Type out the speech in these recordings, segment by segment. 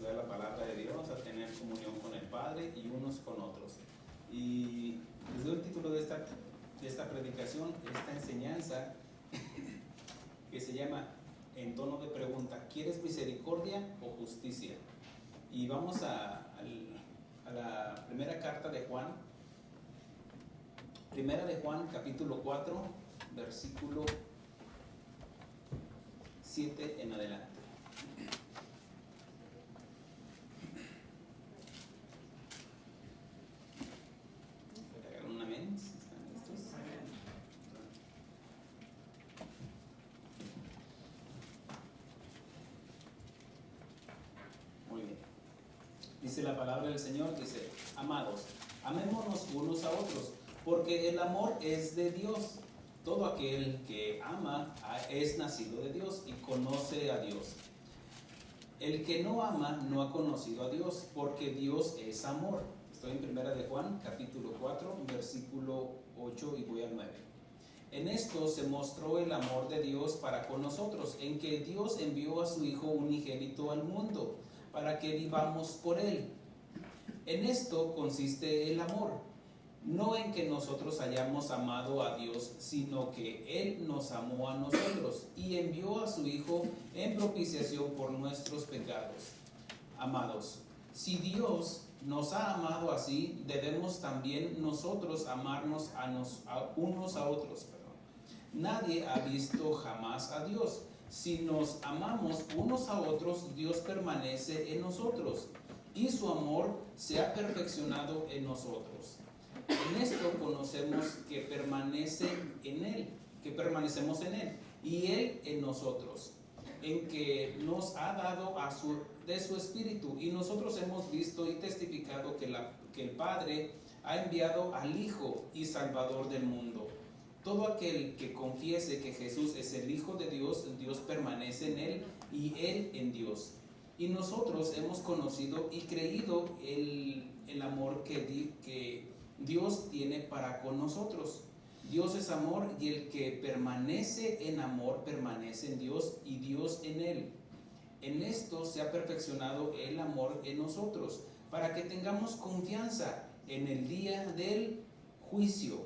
estudiar la palabra de Dios, a tener comunión con el Padre y unos con otros. Y les doy el título de esta predicación, esta enseñanza, que se llama, en tono de pregunta, ¿quieres misericordia o justicia? Y vamos a la primera carta de Juan, primera de Juan, capítulo 4, versículo 7 en adelante. ¿Hagan un amén? ¿Están listos? Muy bien. Dice la palabra del Señor, dice: amados, amémonos unos a otros, porque el amor es de Dios. Todo aquel que ama es nacido de Dios y conoce a Dios. El que no ama no ha conocido a Dios, porque Dios es amor. Estoy en primera de Juan, capítulo 4, versículo 8 y voy al 9. En esto se mostró el amor de Dios para con nosotros, en que Dios envió a su Hijo unigénito al mundo, para que vivamos por Él. En esto consiste el amor, no en que nosotros hayamos amado a Dios, sino que Él nos amó a nosotros y envió a su Hijo en propiciación por nuestros pecados. Amados, si Dios nos ha amado así, debemos también nosotros amarnos unos a otros. Nadie ha visto jamás a Dios. Si nos amamos unos a otros, Dios permanece en nosotros y su amor se ha perfeccionado en nosotros. En esto conocemos que permanecemos en Él y Él en nosotros, en que nos ha dado de su Espíritu, y nosotros hemos visto y testificado que el Padre ha enviado al Hijo y Salvador del mundo. Todo aquel que confiese que Jesús es el Hijo de Dios, Dios permanece en Él y Él en Dios. Y nosotros hemos conocido y creído el amor que Dios tiene para con nosotros. Dios es amor, y el que permanece en amor permanece en Dios y Dios en Él. En esto se ha perfeccionado el amor en nosotros, para que tengamos confianza en el día del juicio.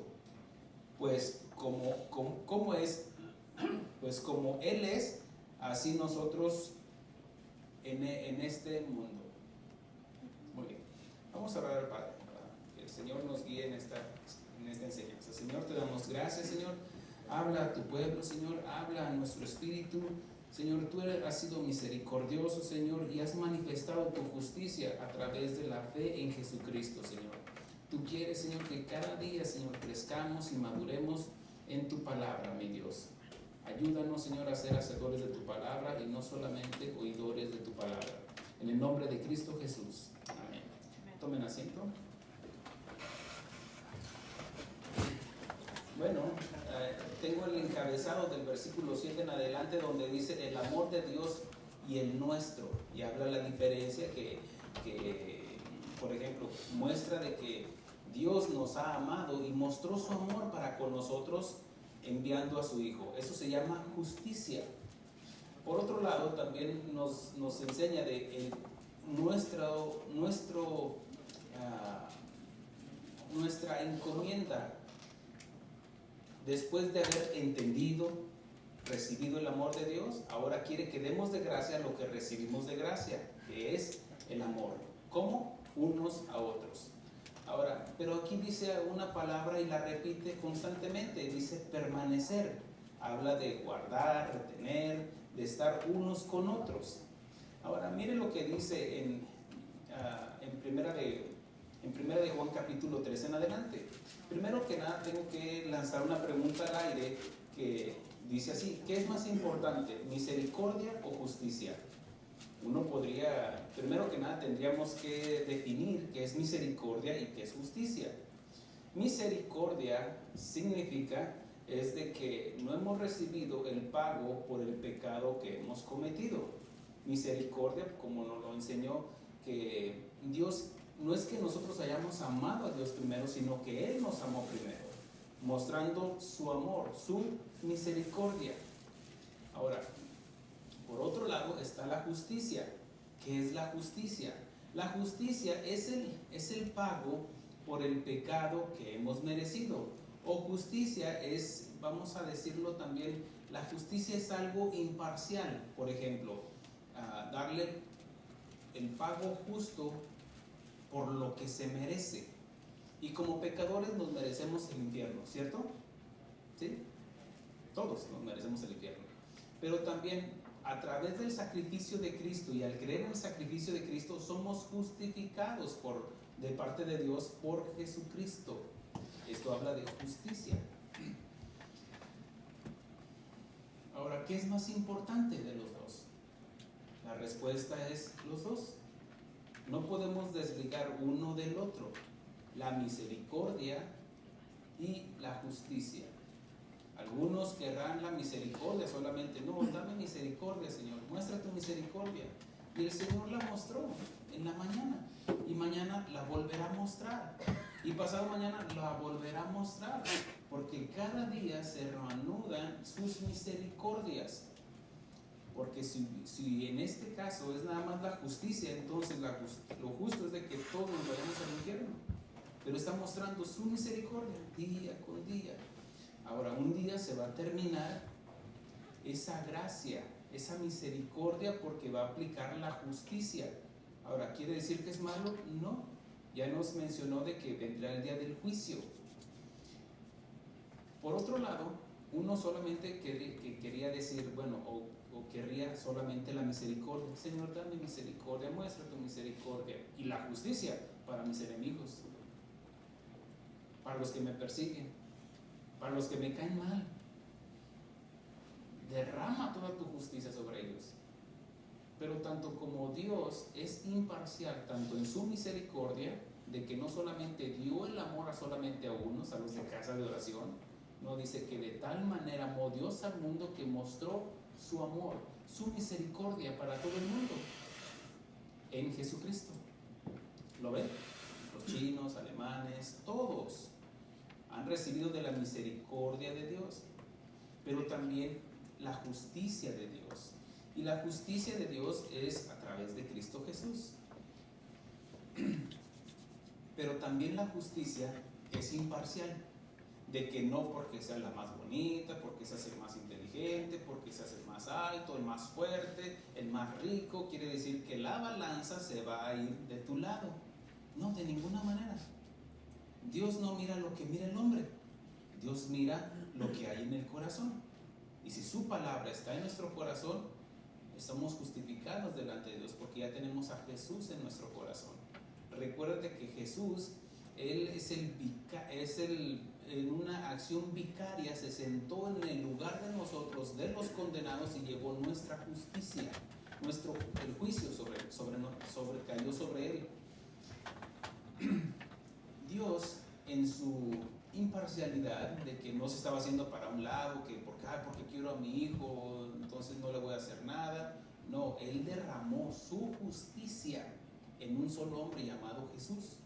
Pues como Él es, así nosotros en este mundo. Muy bien, vamos a orar al Padre, que el Señor nos guíe en esta enseñanza. Señor, te damos gracias, Señor. Habla a tu pueblo, Señor, habla a nuestro espíritu. Señor, tú has sido misericordioso, Señor, y has manifestado tu justicia a través de la fe en Jesucristo, Señor. Tú quieres, Señor, que cada día, Señor, crezcamos y maduremos en tu palabra, mi Dios. Ayúdanos, Señor, a ser hacedores de tu palabra y no solamente oidores de tu palabra. En el nombre de Cristo Jesús. Amén. Tomen asiento. Bueno, tengo el encabezado del versículo 7 en adelante, donde dice el amor de Dios y el nuestro, y habla la diferencia que por ejemplo, muestra de que Dios nos ha amado y mostró su amor para con nosotros enviando a su Hijo. Eso se llama justicia. Por otro lado, también nos enseña de nuestra encomienda. Después de haber entendido, recibido el amor de Dios, ahora quiere que demos de gracia lo que recibimos de gracia, que es el amor. ¿Cómo? Unos a otros. Ahora, pero aquí dice una palabra y la repite constantemente, dice permanecer. Habla de guardar, retener, de estar unos con otros. Ahora, miren lo que dice en primera de Juan capítulo 3 en adelante. Primero que nada tengo que lanzar una pregunta al aire que dice así: ¿qué es más importante, misericordia o justicia? Primero que nada tendríamos que definir qué es misericordia y qué es justicia. Misericordia significa es de que no hemos recibido el pago por el pecado que hemos cometido. Misericordia, como nos lo enseñó, que Dios, no es que nosotros hayamos amado a Dios primero, sino que Él nos amó primero, mostrando su amor, su misericordia. Ahora, por otro lado está la justicia. ¿Qué es la justicia? La justicia es el pago por el pecado que hemos merecido. O justicia es, vamos a decirlo también, la justicia es algo imparcial. Por ejemplo, darle el pago justo por lo que se merece. Y como pecadores nos merecemos el infierno, ¿cierto? ¿Sí? Todos nos merecemos el infierno. Pero también a través del sacrificio de Cristo y al creer en el sacrificio de Cristo somos justificados de parte de Dios por Jesucristo. Esto habla de justicia. Ahora, ¿qué es más importante de los dos? La respuesta es los dos. No podemos desligar uno del otro. La misericordia y la justicia. Algunos querrán la misericordia solamente. No, dame misericordia, Señor, muestra tu misericordia. Y el Señor la mostró en la mañana, y mañana la volverá a mostrar, y pasado mañana la volverá a mostrar, porque cada día se reanudan sus misericordias. Porque si en este caso es nada más la justicia, entonces lo justo es de que todos nos vayamos al infierno. Pero está mostrando su misericordia día con día. Ahora, un día se va a terminar esa gracia, esa misericordia, porque va a aplicar la justicia. Ahora, ¿quiere decir que es malo? No. Ya nos mencionó de que vendrá el día del juicio. Por otro lado, uno solamente quería decir, bueno, o querría solamente la misericordia. Señor, dame misericordia, muestra tu misericordia. Y la justicia para mis enemigos, para los que me persiguen, para los que me caen mal. Derrama toda tu justicia sobre ellos. Pero tanto como Dios es imparcial, tanto en su misericordia, de que no solamente dio el amor a solamente a unos, a los de casa de oración, no, dice que de tal manera amó Dios al mundo que mostró su amor, su misericordia para todo el mundo en Jesucristo. ¿Lo ven? Los chinos, alemanes, todos han recibido de la misericordia de Dios, pero también la justicia de Dios. Y la justicia de Dios es a través de Cristo Jesús. Pero también la justicia es imparcial, de que no porque sea la más bonita, porque se hace el más inteligente, porque se hace el más alto, el más fuerte, el más rico, quiere decir que la balanza se va a ir de tu lado. No, de ninguna manera. Dios no mira lo que mira el hombre, Dios mira lo que hay en el corazón. Y si su palabra está en nuestro corazón, estamos justificados delante de Dios, porque ya tenemos a Jesús en nuestro corazón. Recuérdate que Jesús, Él en una acción vicaria se sentó en el lugar de nosotros, de los condenados, y llevó nuestra justicia, el juicio cayó sobre Él. Dios, en su imparcialidad, de que no se estaba haciendo para un lado, que porque quiero a mi hijo, entonces no le voy a hacer nada. No, Él derramó su justicia en un solo hombre llamado Jesús.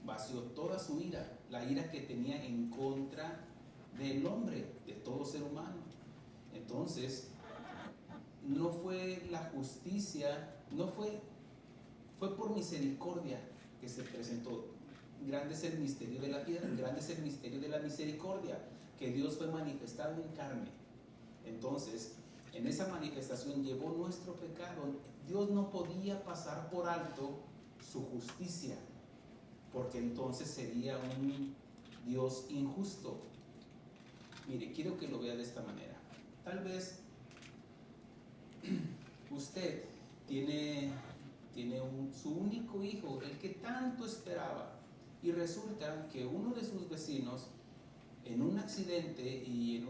Vació toda su ira, la ira que tenía en contra del hombre, de todo ser humano. Entonces, no fue la justicia, fue por misericordia que se presentó. Grande es el misterio de la piedad, grande es el misterio de la misericordia, que Dios fue manifestado en carne. Entonces, en esa manifestación llevó nuestro pecado. Dios no podía pasar por alto su justicia, porque entonces sería un Dios injusto. Mire, quiero que lo vea de esta manera. Tal vez usted tiene su único hijo, el que tanto esperaba, y resulta que uno de sus vecinos, en un accidente y en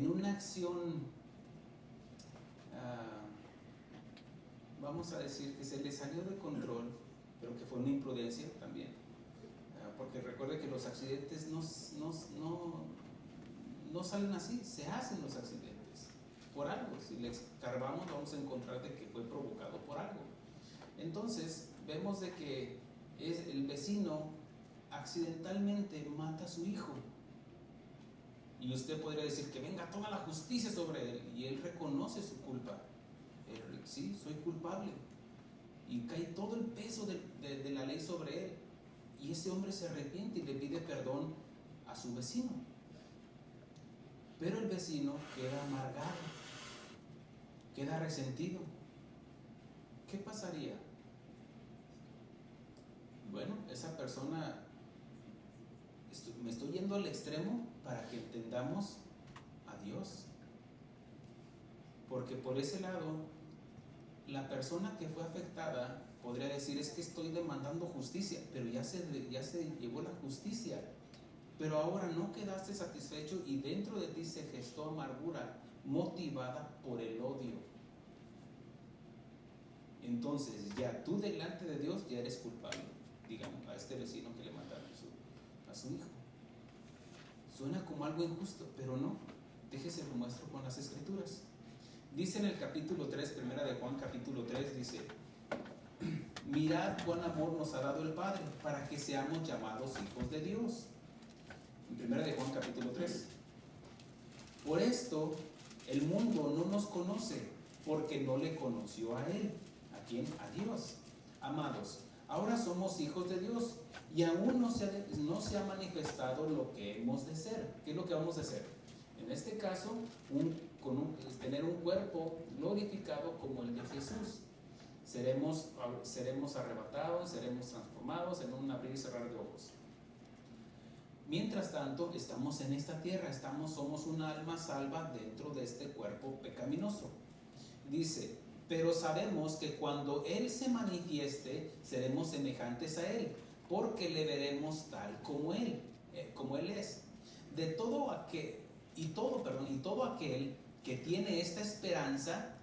una acción, vamos a decir que se le salió de control, pero que fue una imprudencia también, porque recuerde que los accidentes no salen así, se hacen los accidentes por algo. Si le escarbamos vamos a encontrar de que fue provocado por algo. Entonces vemos de que el vecino accidentalmente mata a su hijo, y usted podría decir que venga toda la justicia sobre él, y él reconoce reconoce su culpa. Sí, soy culpable. Y cae todo el peso de la ley sobre él. Y ese hombre se arrepiente y le pide perdón a su vecino. Pero el vecino queda amargado, queda resentido. ¿Qué pasaría? Bueno, esa persona, me estoy yendo al extremo para que entendamos a Dios. Porque por ese lado, la persona que fue afectada podría decir, es que estoy demandando justicia, pero ya se llevó la justicia. Pero ahora no quedaste satisfecho y dentro de ti se gestó amargura motivada por el odio. Entonces ya tú delante de Dios ya eres culpable, digamos, a este vecino que le mataron a su hijo. Suena como algo injusto, pero no. Déjese lo muestro con las escrituras. Dice en el capítulo 3, primera de Juan capítulo 3, dice: mirad cuán amor nos ha dado el Padre para que seamos llamados hijos de Dios. En primera de Juan capítulo 3. Por esto el mundo no nos conoce, porque no le conoció a Él. ¿A quién? A Dios. Amados, ahora somos hijos de Dios y aún no se ha manifestado lo que hemos de ser. ¿Qué es lo que vamos a hacer? En este caso, tener un cuerpo glorificado como el de Jesús. Seremos arrebatados, seremos transformados en un abrir y cerrar de ojos. Mientras tanto, estamos en esta tierra, somos una alma salva dentro de este cuerpo pecaminoso. Dice: pero sabemos que cuando Él se manifieste, seremos semejantes a Él, porque le veremos tal como Él es. Todo aquel que tiene esta esperanza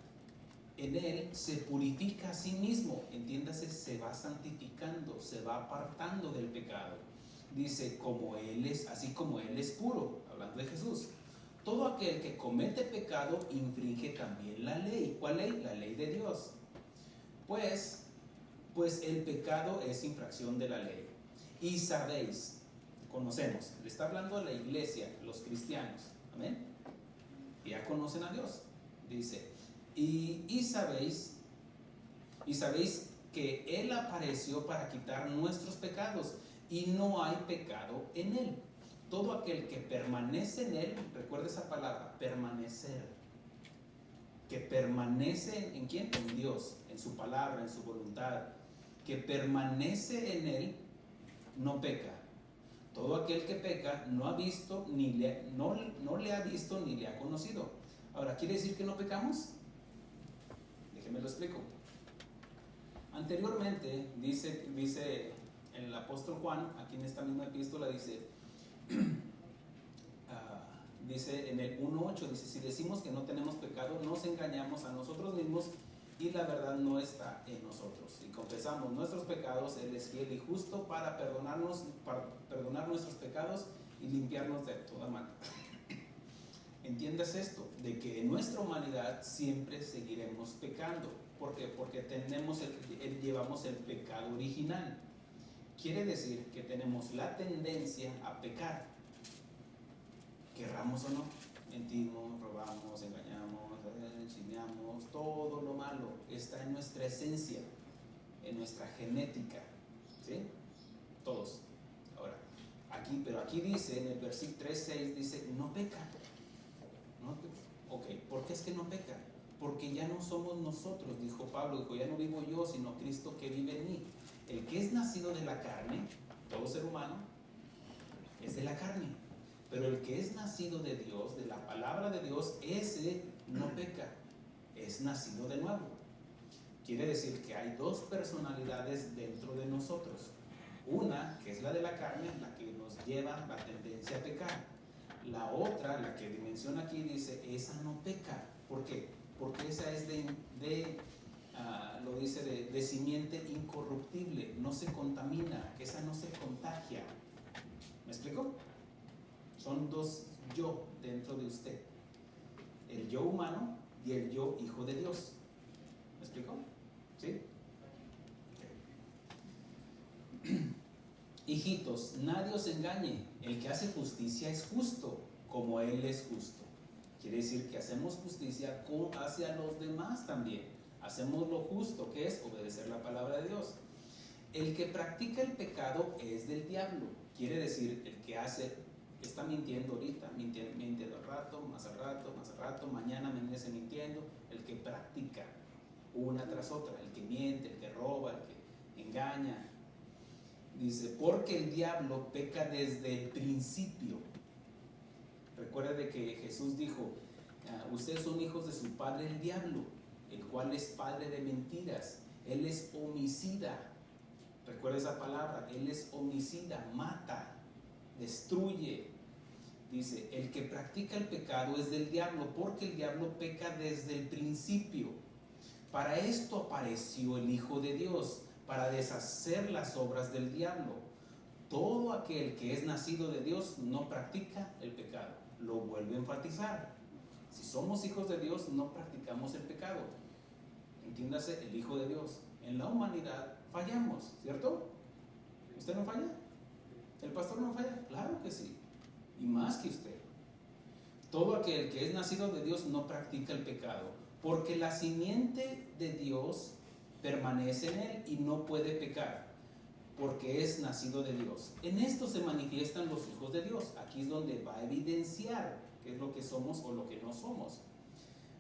en Él se purifica a sí mismo, entiéndase, se va santificando, se va apartando del pecado. Dice, así como Él es puro, hablando de Jesús. Todo aquel que comete pecado infringe también la ley. ¿Cuál ley? La ley de Dios. Pues el pecado es infracción de la ley. Y sabéis, conocemos, le está hablando a la iglesia, los cristianos, amén, ya conocen a Dios. Dice, y sabéis que Él apareció para quitar nuestros pecados y no hay pecado en Él. Todo aquel que permanece en Él, recuerda esa palabra, permanecer, que permanece ¿en quién? En Dios, en su palabra, en su voluntad, que permanece en Él, no peca. Todo aquel que peca no le ha visto ni le ha conocido. Ahora, ¿quiere decir que no pecamos? Déjenme lo explico. Anteriormente, dice el apóstol Juan, aquí en esta misma epístola, dice en el 1:8, dice: si decimos que no tenemos pecado, nos engañamos a nosotros mismos y la verdad no está en nosotros. Si confesamos nuestros pecados, Él es fiel y justo para perdonar nuestros pecados y limpiarnos de toda maldad. Entiendas esto, de que en nuestra humanidad siempre seguiremos pecando. ¿Por qué? Porque llevamos el pecado original. Quiere decir que tenemos la tendencia a pecar, querramos o no. Mentimos, robamos, engañamos, chismeamos, todo lo malo está en nuestra esencia, en nuestra genética, ¿sí? Todos. Ahora, aquí dice, en el versículo 3:6 dice, no peca. Ok, ¿por qué es que no peca? Porque ya no somos nosotros, dijo Pablo, dijo, ya no vivo yo, sino Cristo que vive en mí. El que es nacido de la carne, todo ser humano, es de la carne. Pero el que es nacido de Dios, de la palabra de Dios, ese no peca, es nacido de nuevo. Quiere decir que hay dos personalidades dentro de nosotros. Una, que es la de la carne, la que nos lleva la tendencia a pecar. La otra, la que menciona aquí, dice, esa no peca. ¿Por qué? Porque esa es lo dice de simiente incorruptible, no se contamina, que esa no se contagia. ¿Me explico? Son dos yo dentro de usted, el yo humano y el yo hijo de Dios. ¿Me explico? ¿Sí? Okay. Hijitos, nadie os engañe, el que hace justicia es justo, como Él es justo. Quiere decir que hacemos justicia hacia los demás también. Hacemos lo justo, que es obedecer la palabra de Dios. El que practica el pecado es del diablo. Quiere decir, el que está mintiendo ahorita, miente al rato, más al rato, mañana amanece mintiendo. El que practica una tras otra, el que miente, el que roba, el que engaña. Dice, porque el diablo peca desde el principio. Recuerda de que Jesús dijo, ustedes son hijos de su padre el diablo, el cual es padre de mentiras. Él es homicida. Recuerda esa palabra, él es homicida, mata, destruye. Dice, el que practica el pecado es del diablo, porque el diablo peca desde el principio. Para esto apareció el Hijo de Dios, para deshacer las obras del diablo. Todo aquel que es nacido de Dios no practica el pecado. Lo vuelve a enfatizar. Si somos hijos de Dios, no practicamos el pecado. Entiéndase, el Hijo de Dios. En la humanidad fallamos, ¿cierto? ¿Usted no falla? ¿El pastor no falla? Claro que sí. Y más que usted. Todo aquel que es nacido de Dios no practica el pecado, porque la simiente de Dios permanece en él y no puede pecar, porque es nacido de Dios. En esto se manifiestan los hijos de Dios. Aquí es donde va a evidenciar qué es lo que somos o lo que no somos.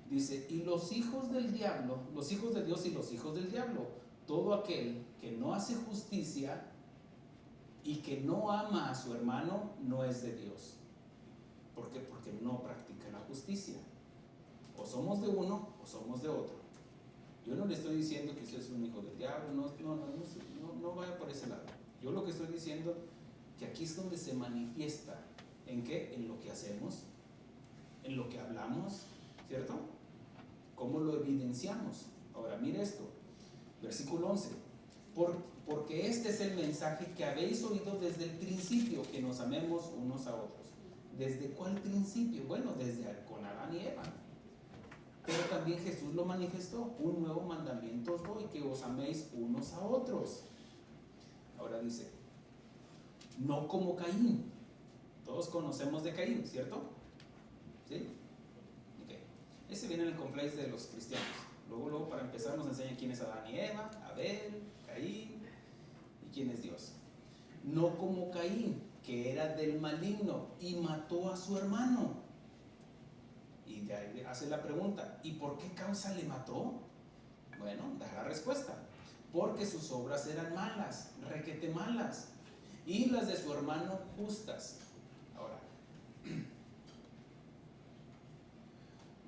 Dice, y los hijos del diablo, los hijos de Dios y los hijos del diablo, todo aquel que no hace justicia y que no ama a su hermano no es de Dios. ¿Por qué? Porque no practica la justicia. O somos de uno o somos de otro. Yo no le estoy diciendo que usted es un hijo del diablo, no vaya por ese lado. Yo lo que estoy diciendo que aquí es donde se manifiesta. ¿En qué? En lo que hacemos, en lo que hablamos, ¿cierto? ¿Cómo lo evidenciamos? Ahora, mire esto, versículo 11. Porque este es el mensaje que habéis oído desde el principio, que nos amemos unos a otros. ¿Desde cuál principio? Bueno, desde con Adán y Eva. Pero también Jesús lo manifestó. Un nuevo mandamiento os doy, que os améis unos a otros. Ahora dice, no como Caín. Todos conocemos de Caín, ¿cierto? ¿Sí? Okay. Ese viene en el complex de los cristianos. Luego para empezar nos enseñan quién es Adán y Eva, Abel, Caín y quién es Dios. No como Caín, que era del maligno y mató a su hermano. Y de ahí hace la pregunta, ¿y por qué causa le mató? Bueno, da la respuesta. Porque sus obras eran malas, requete malas, y las de su hermano justas. Ahora,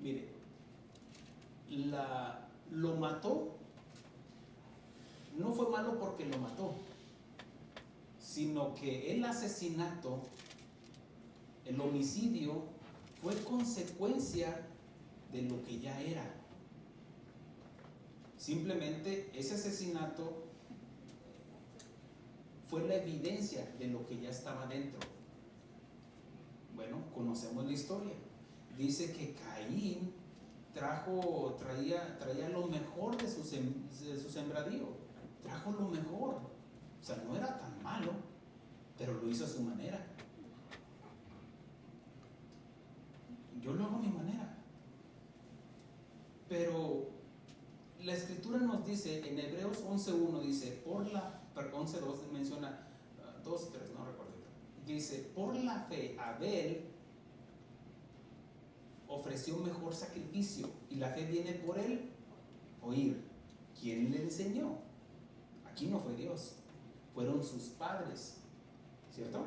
mire, lo mató, no fue malo porque lo mató, sino que el asesinato, el homicidio, fue consecuencia de lo que ya era. Simplemente ese asesinato fue la evidencia de lo que ya estaba dentro. Bueno, conocemos la historia. Dice que Caín traía lo mejor de su sembradío. Trajo lo mejor. O sea, no era tan malo, pero lo hizo a su manera. Yo lo hago a mi manera. Pero la escritura nos dice, en Hebreos 11.1 dice, 11.2 menciona, 2.3, no recuerdo. Dice, por la fe Abel ofreció mejor sacrificio, y la fe viene por el oír. ¿Quién le enseñó? Aquí no fue Dios, fueron sus padres, ¿cierto?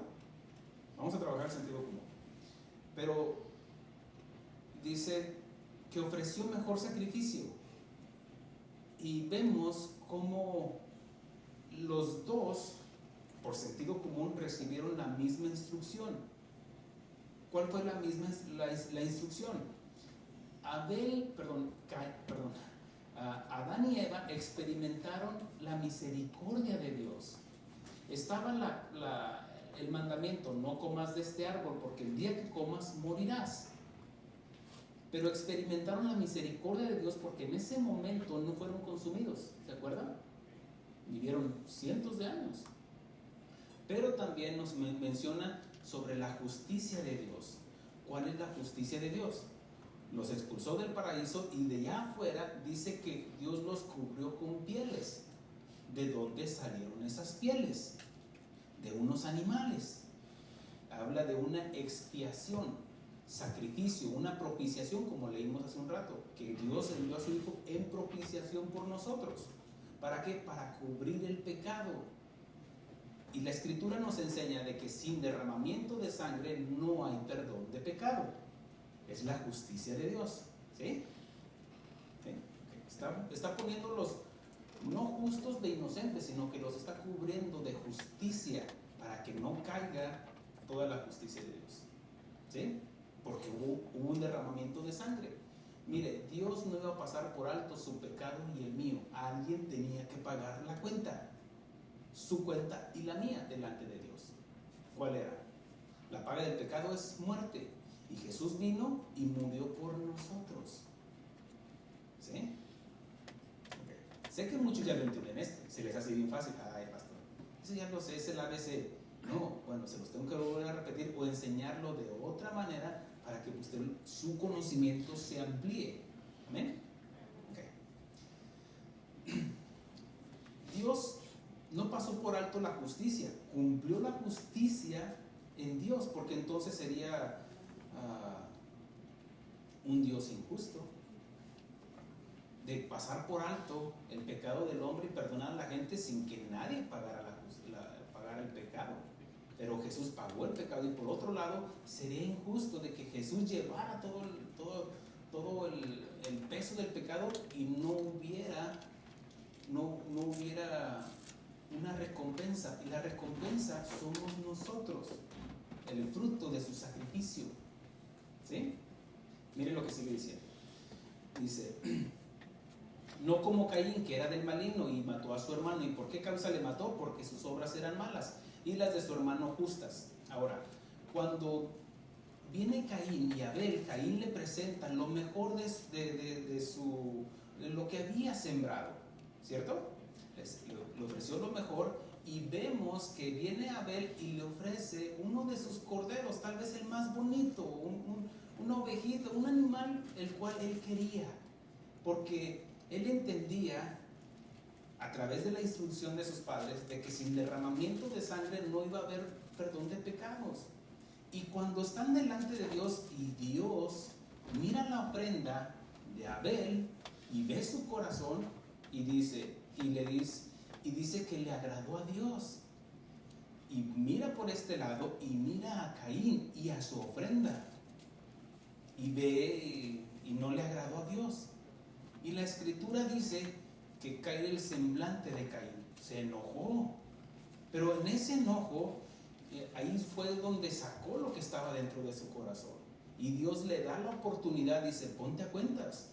Vamos a trabajar el sentido común. Pero dice que ofreció mejor sacrificio, y vemos cómo los dos, por sentido común, recibieron la misma instrucción. ¿Cuál fue la instrucción? Adán y Eva experimentaron la misericordia de Dios. Estaba el mandamiento, no comas de este árbol, porque el día que comas morirás. Pero experimentaron la misericordia de Dios porque en ese momento no fueron consumidos, ¿se acuerdan? Vivieron cientos de años. Pero también nos menciona sobre la justicia de Dios. ¿Cuál es la justicia de Dios? los expulsó del paraíso y de allá afuera dice que Dios los cubrió con pieles. ¿De dónde salieron esas pieles? De unos animales. Habla de una expiación, sacrificio, una propiciación, como leímos hace un rato, que Dios envió a su Hijo en propiciación por nosotros. ¿Para qué? Para cubrir el pecado. Y la Escritura nos enseña de que sin derramamiento de sangre no hay perdón de pecado. Es la justicia de Dios. ¿Sí? ¿Sí? Está poniendo los no justos de inocentes, sino que los está cubriendo de justicia para que no caiga toda la justicia de Dios. ¿Sí? Porque hubo un derramamiento de sangre. Mire, Dios no iba a pasar por alto su pecado y el mío. Alguien tenía que pagar la cuenta. Su cuenta y la mía delante de Dios. ¿Cuál era? La paga del pecado es muerte. Y Jesús vino y murió por nosotros. ¿Sí? Okay. Sé que muchos ya lo entienden esto. Se les hace bien fácil. Ay, pastor, eso ya lo sé, es el ABC. No, bueno, se los tengo que volver a repetir o enseñarlo de otra manera para que usted, su conocimiento se amplíe. ¿Amén? Okay. Dios no pasó por alto la justicia, cumplió la justicia en Dios, porque entonces sería un Dios injusto, de pasar por alto el pecado del hombre y perdonar a la gente sin que nadie pagara el pecado. Pero Jesús pagó el pecado, y por otro lado sería injusto de que Jesús llevara todo el peso del pecado y no hubiera una recompensa. Y la recompensa somos nosotros, el fruto de su sacrificio. ¿Sí? Miren lo que sigue diciendo. Dice: no como Caín, que era del maligno y mató a su hermano. ¿Y por qué causa le mató? Porque sus obras eran malas y las de su hermano justas. Ahora, cuando viene Caín y Abel, Caín le presenta lo mejor de lo que había sembrado, ¿cierto? Le ofreció lo mejor, y vemos que viene Abel y le ofrece uno de sus corderos, tal vez el más bonito, una ovejita, un animal el cual él quería, porque él entendía a través de la instrucción de sus padres de que sin derramamiento de sangre no iba a haber perdón de pecados. Y cuando están delante de Dios y Dios mira la ofrenda de Abel y ve su corazón y dice que le agradó a Dios, y mira por este lado y mira a Caín y a su ofrenda y ve y no le agradó a Dios. Y la Escritura dice que cae el semblante de Caín, se enojó, pero en ese enojo ahí fue donde sacó lo que estaba dentro de su corazón, y Dios le da la oportunidad. Dice: ponte a cuentas.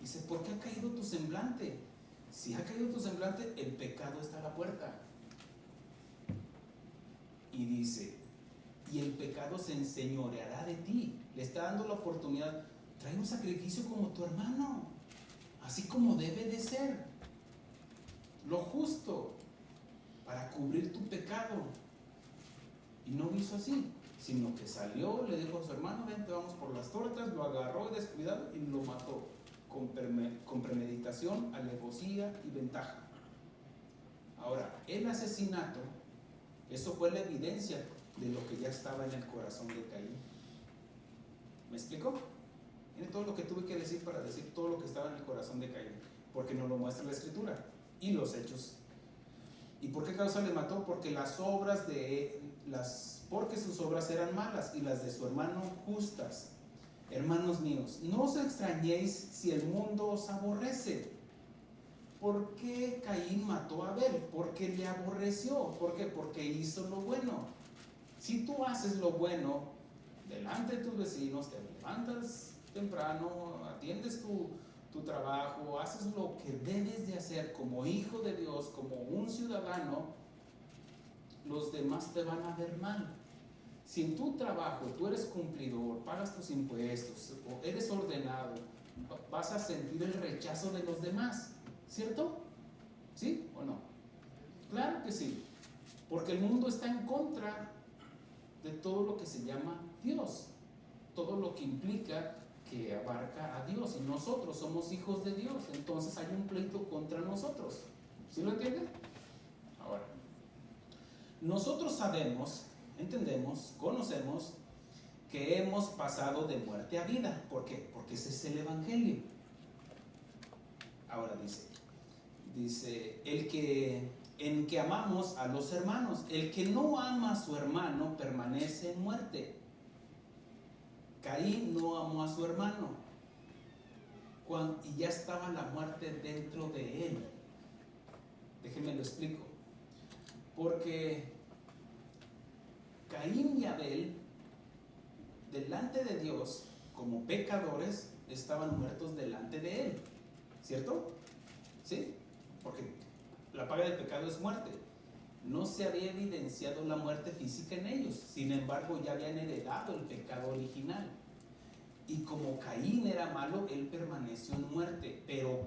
Dice: ¿por qué ha caído tu semblante? Si ha caído tu semblante, el pecado está a la puerta. Y dice: y el pecado se enseñoreará de ti. Le está dando la oportunidad. Trae un sacrificio como tu hermano, así como debe de ser, lo justo, para cubrir tu pecado. Y no hizo así, sino que salió, le dijo a su hermano: vente, vamos por las tortas. Lo agarró descuidado y lo mató con premeditación, alevosía y ventaja. Ahora, el asesinato, eso fue la evidencia de lo que ya estaba en el corazón de Caín. ¿Me explico? Miren todo lo que tuve que decir para decir todo lo que estaba en el corazón de Caín, porque nos lo muestra la Escritura y los hechos. ¿Y por qué causa le mató? Porque porque sus obras eran malas y las de su hermano justas. Hermanos míos, no os extrañéis si el mundo os aborrece. ¿Por qué Caín mató a Abel? Porque le aborreció. ¿Por qué? Porque hizo lo bueno. Si tú haces lo bueno delante de tus vecinos, te levantas temprano, atiendes tu trabajo, haces lo que debes de hacer como hijo de Dios, como un ciudadano, los demás te van a ver mal. Si en tu trabajo tú eres cumplidor, pagas tus impuestos o eres ordenado, vas a sentir el rechazo de los demás, ¿cierto? ¿Sí o no? Claro que sí, porque el mundo está en contra de todo lo que se llama Dios, todo lo que implica que abarca a Dios, y nosotros somos hijos de Dios, entonces hay un pleito contra nosotros. ¿Sí lo entienden? Ahora, nosotros sabemos, entendemos, conocemos que hemos pasado de muerte a vida. ¿Por qué? Porque ese es el Evangelio. Ahora dice, en que amamos a los hermanos. El que no ama a su hermano permanece en muerte. Caín no amó a su hermano y ya estaba la muerte dentro de él. Déjenme lo explico. Porque Caín y Abel, delante de Dios, como pecadores, estaban muertos delante de él. ¿Cierto? ¿Sí? Porque la paga del pecado es muerte. No se había evidenciado la muerte física en ellos, sin embargo ya habían heredado el pecado original. Y como Caín era malo, él permaneció en muerte. Pero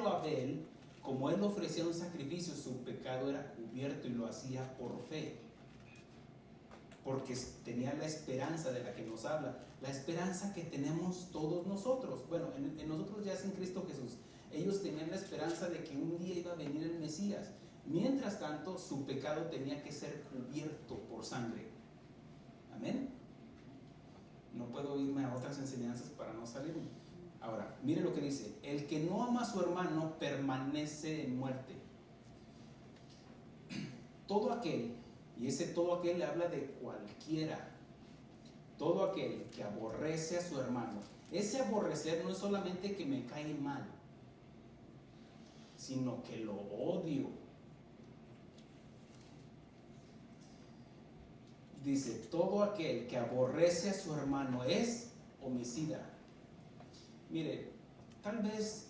Abel, como él ofrecía un sacrificio, su pecado era cubierto y lo hacía por fe, porque tenía la esperanza de la que nos habla, la esperanza que tenemos todos nosotros. Bueno, en nosotros ya es en Cristo Jesús. Ellos tenían la esperanza de que un día iba a venir el Mesías. Mientras tanto, su pecado tenía que ser cubierto por sangre. Amén. No puedo irme a otras enseñanzas para no salirme. Ahora, mire lo que dice: el que no ama a su hermano permanece en muerte. Todo aquel, y ese todo aquel le habla de cualquiera, todo aquel que aborrece a su hermano. Ese aborrecer no es solamente que me cae mal, sino que lo odio. Dice, todo aquel que aborrece a su hermano es homicida. Mire, tal vez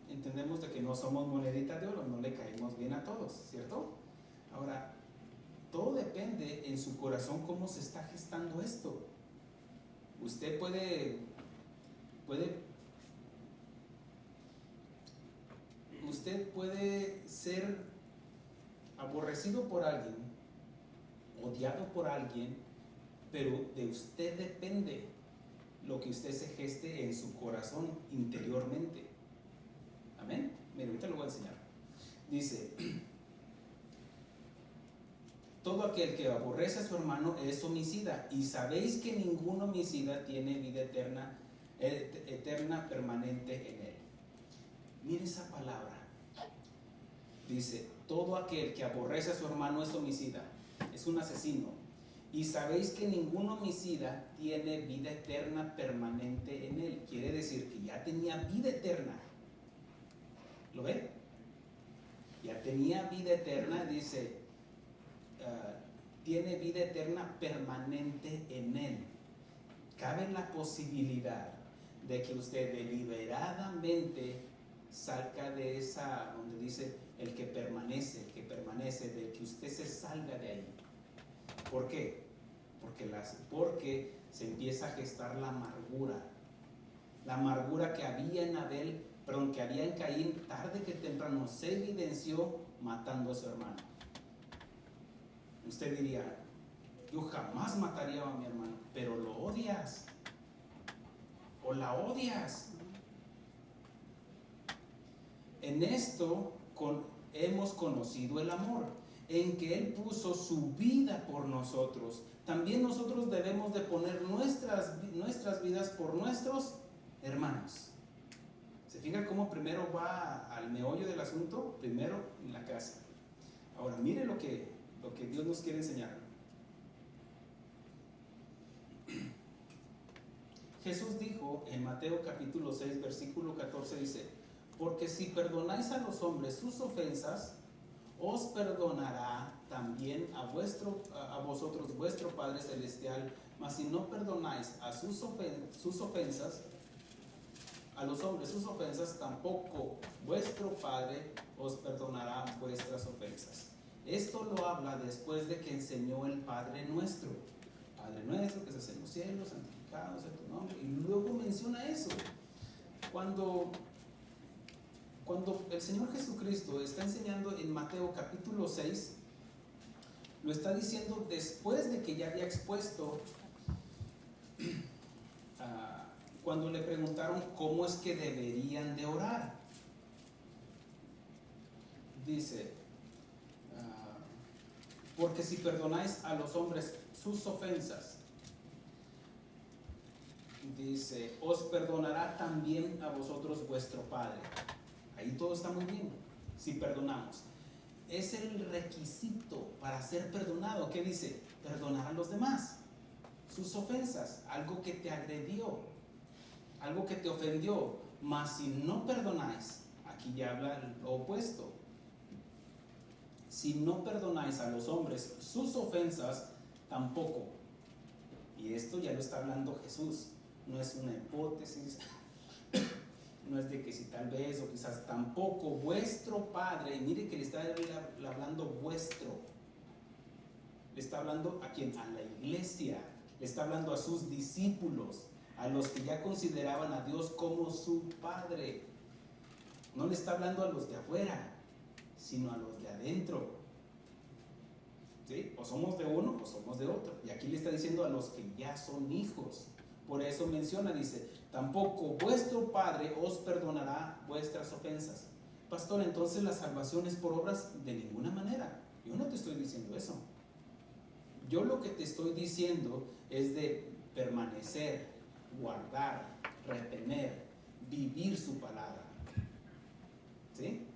entendemos de que no somos monedita de oro, no le caemos bien a todos, ¿cierto? Ahora, todo depende en su corazón cómo se está gestando esto. Usted puede ser aborrecido por alguien, odiado por alguien, pero de usted depende lo que usted se geste en su corazón interiormente. Amén. Mira, ahorita lo voy a enseñar. Dice, todo aquel que aborrece a su hermano es homicida, y sabéis que ningún homicida tiene vida eterna permanente en él. Mire esa palabra. Dice, todo aquel que aborrece a su hermano es homicida, es un asesino. Y sabéis que ningún homicida tiene vida eterna permanente en él. Quiere decir que ya tenía vida eterna. ¿Lo ven? Ya tenía vida eterna, dice, tiene vida eterna permanente en él. Cabe la posibilidad de que usted deliberadamente salga de esa, donde dice el que permanece, de que usted se salga de ahí. ¿Por qué? Porque se empieza a gestar la amargura que había en Abel, que había en Caín. Tarde que temprano se evidenció matando a su hermano. Usted diría, yo jamás mataría a mi hermano, pero lo odias o la odias. En esto hemos conocido el amor, en que Él puso su vida por nosotros. También nosotros debemos de poner nuestras vidas por nuestros hermanos. ¿Se fija cómo primero va al meollo del asunto? Primero en la casa. Ahora, mire lo que Dios nos quiere enseñar. Jesús dijo en Mateo capítulo 6, versículo 14, dice, porque si perdonáis a los hombres sus ofensas, os perdonará también a vosotros vuestro Padre Celestial. Mas si no perdonáis a sus ofensas, a los hombres sus ofensas, tampoco vuestro Padre os perdonará vuestras ofensas. Esto lo habla después de que enseñó el Padre Nuestro. Padre nuestro que estás en los cielos, santificado sea tu nombre. Y luego menciona eso. Cuando el Señor Jesucristo está enseñando en Mateo capítulo 6, lo está diciendo después de que ya había expuesto cuando le preguntaron cómo es que deberían de orar. Dice, porque si perdonáis a los hombres sus ofensas, dice, os perdonará también a vosotros vuestro Padre. Ahí todo está muy bien, si perdonamos. Es el requisito para ser perdonado. ¿Qué dice? Perdonar a los demás sus ofensas, algo que te agredió, algo que te ofendió. Mas si no perdonáis, aquí ya habla lo opuesto. Si no perdonáis a los hombres sus ofensas, tampoco. Y esto ya lo está hablando Jesús. No es una hipótesis, no es de que si tal vez o quizás, tampoco vuestro Padre. Mire que le está hablando vuestro. Le está hablando a quién, a la iglesia. Le está hablando a sus discípulos, a los que ya consideraban a Dios como su Padre. No le está hablando a los de afuera, sino a los de adentro. ¿Sí? O somos de uno o somos de otro. Y aquí le está diciendo a los que ya son hijos. Por eso menciona, dice, tampoco vuestro Padre os perdonará vuestras ofensas. Pastor, entonces la salvación es por obras. De ninguna manera. Yo no te estoy diciendo eso. Yo lo que te estoy diciendo es de permanecer, guardar, retener, vivir su palabra. ¿Sí?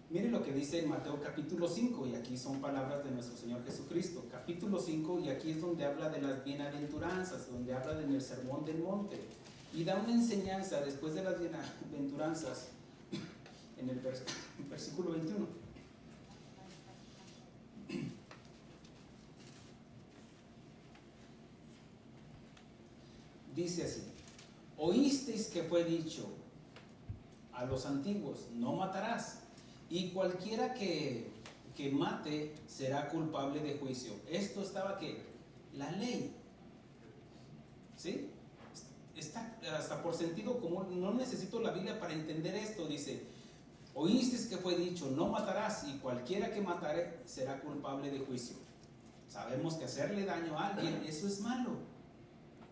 Mire lo que dice en Mateo capítulo 5, y aquí son palabras de nuestro Señor Jesucristo. Capítulo 5, y aquí es donde habla de las bienaventuranzas, donde habla del sermón del monte. Y da una enseñanza después de las bienaventuranzas en el versículo 21. Dice así: oísteis que fue dicho a los antiguos, no matarás, y cualquiera que mate será culpable de juicio. Esto estaba que la ley, ¿sí? Está hasta por sentido común. No necesito la Biblia para entender esto. Dice, oísteis que fue dicho, no matarás, y cualquiera que matare será culpable de juicio. Sabemos que hacerle daño a alguien, eso es malo.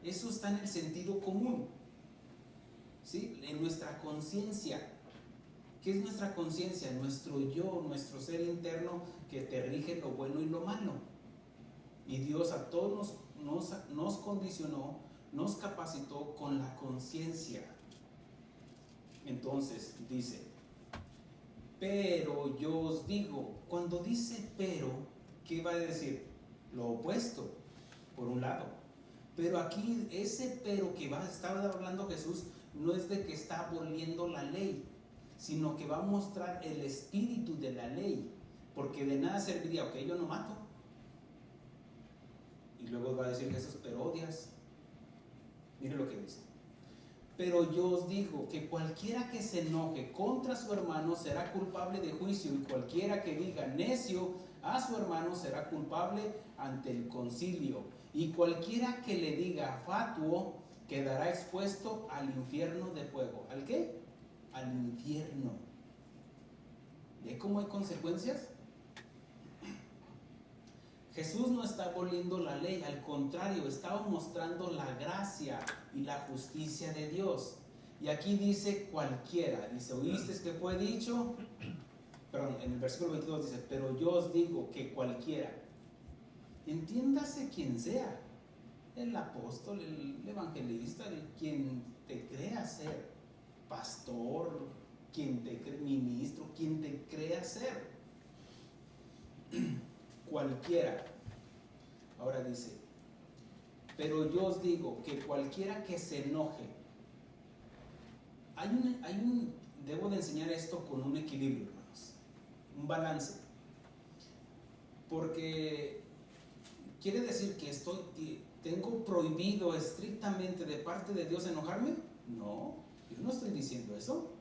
Eso está en el sentido común, ¿sí? En nuestra conciencia. ¿Qué es nuestra conciencia? Nuestro yo, nuestro ser interno que te rige lo bueno y lo malo. Y Dios a todos nos condicionó, nos capacitó con la conciencia. Entonces dice, pero yo os digo. Cuando dice pero, ¿qué va a decir? Lo opuesto, por un lado. Pero aquí ese pero que estaba hablando Jesús no es de que está aboliendo la ley, sino que va a mostrar el espíritu de la ley, porque de nada serviría, ok, yo no mato, y luego va a decir Jesús, pero odias. Mire lo que dice: pero yo os digo que cualquiera que se enoje contra su hermano será culpable de juicio, y cualquiera que diga necio a su hermano será culpable ante el concilio, y cualquiera que le diga fatuo quedará expuesto al infierno de fuego. ¿Al qué? Al infierno. ¿Ve cómo hay consecuencias? Jesús no está aboliendo la ley, al contrario, estaba mostrando la gracia y la justicia de Dios. Y aquí dice cualquiera, dice, ¿oíste que fue dicho? Perdón, en el versículo 22 dice, pero yo os digo que cualquiera, entiéndase quien sea, el apóstol, el evangelista, quien te crea ser pastor, quien te cree ministro, quien te crea ser, cualquiera. Ahora dice, pero yo os digo que cualquiera que se enoje, debo de enseñar esto con un equilibrio, hermanos, un balance, porque quiere decir que tengo prohibido estrictamente de parte de Dios enojarme. No, yo no estoy diciendo eso.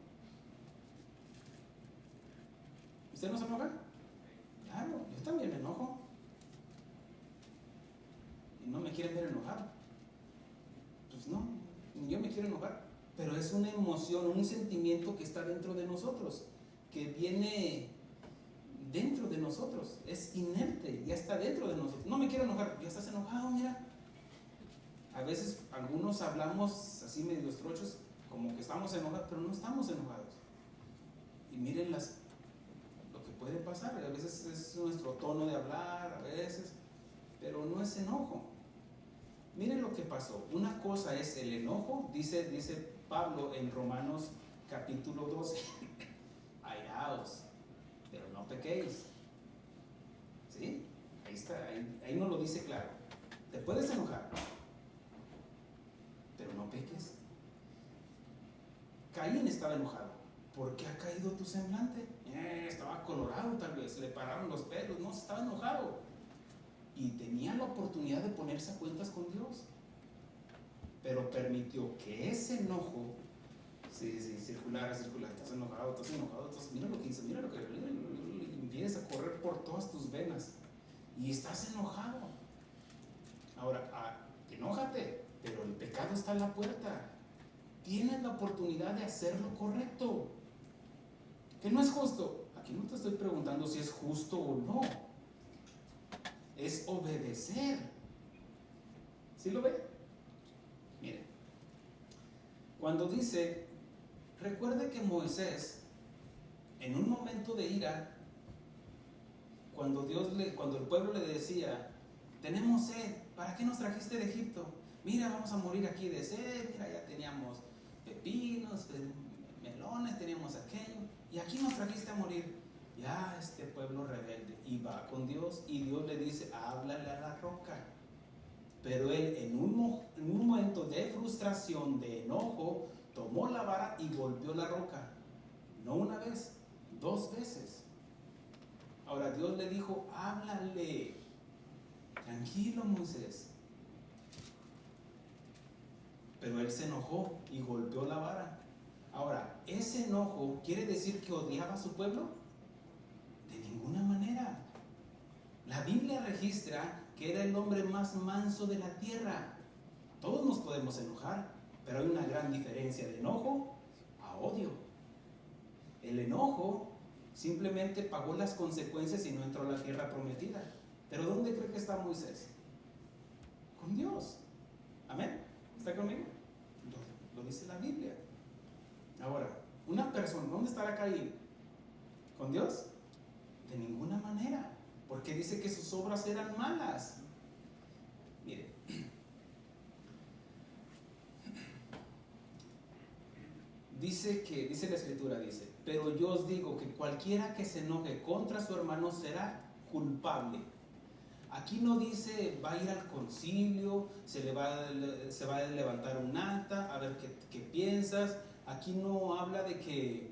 ¿Usted no se enoja? Claro, yo también me enojo. Y no me quieren ver enojar. Pues no, yo me quiero enojar. Pero es una emoción, un sentimiento que está dentro de nosotros, que viene dentro de nosotros, es inerte, ya está dentro de nosotros. No me quiero enojar, ya estás enojado, mira. a veces algunos hablamos así medio trochos, como que estamos enojados, pero no estamos enojados. Y miren lo que puede pasar. A veces es nuestro tono de hablar, a veces, pero no es enojo. Miren lo que pasó. Una cosa es el enojo, dice Pablo en Romanos capítulo 12, airaos, pero no pequéis. ¿Sí? Ahí está, ahí no lo dice claro. Te puedes enojar, pero no peques. Caín estaba enojado. ¿Por qué ha caído tu semblante? Estaba colorado tal vez, le pararon los pelos, no, estaba enojado. Y tenía la oportunidad de ponerse a cuentas con Dios. Pero permitió que ese enojo, circulara, estás enojado, entonces mira lo que hizo, mira lo que empieza a correr por todas tus venas. Y estás enojado. Ahora, enójate, pero el pecado está en la puerta. Tienes la oportunidad de hacer lo correcto. Que no es justo. Aquí no te estoy preguntando si es justo o no. Es obedecer. ¿Sí lo ve? Miren. Cuando dice, recuerde que Moisés, en un momento de ira, cuando el pueblo le decía, tenemos sed, ¿para qué nos trajiste de Egipto? Mira, vamos a morir aquí de sed, mira, ya teníamos pepinos, melones, teníamos aquello, y aquí nos trajiste a morir. Ya este pueblo rebelde, y va con Dios, y Dios le dice, háblale a la roca. Pero él, en un momento de frustración, de enojo, tomó la vara y golpeó la roca. No una vez, 2 veces. Ahora Dios le dijo, háblale. Tranquilo, Moisés. Pero él se enojó y golpeó la vara. Ahora, ¿ese enojo quiere decir que odiaba a su pueblo? De ninguna manera. La Biblia registra que era el hombre más manso de la tierra. Todos nos podemos enojar, pero hay una gran diferencia de enojo a odio. El enojo simplemente pagó las consecuencias y no entró a la tierra prometida. ¿Pero dónde cree que está Moisés? Con Dios. ¿Amén? ¿Está conmigo? Lo dice la Biblia. Ahora, una persona, ¿dónde estará Caín? ¿Con Dios? De ninguna manera, porque dice que sus obras eran malas. Mire, dice la Escritura, pero yo os digo que cualquiera que se enoje contra su hermano será culpable. Aquí no dice va a ir al concilio, se va a levantar un acta, a ver qué piensas. Aquí no habla de que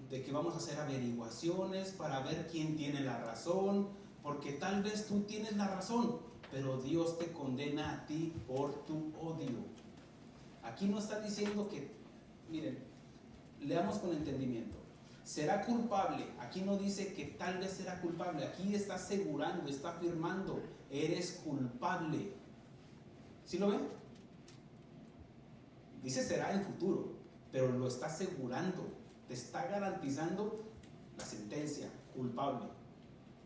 de que vamos a hacer averiguaciones para ver quién tiene la razón, porque tal vez tú tienes la razón, pero Dios te condena a ti por tu odio. Aquí no está diciendo que, miren, leamos con entendimiento. Será culpable. Aquí no dice que tal vez será culpable. Aquí está asegurando, está afirmando, eres culpable. ¿Sí lo ven? Dice será en futuro, pero lo está asegurando. Te está garantizando la sentencia, culpable.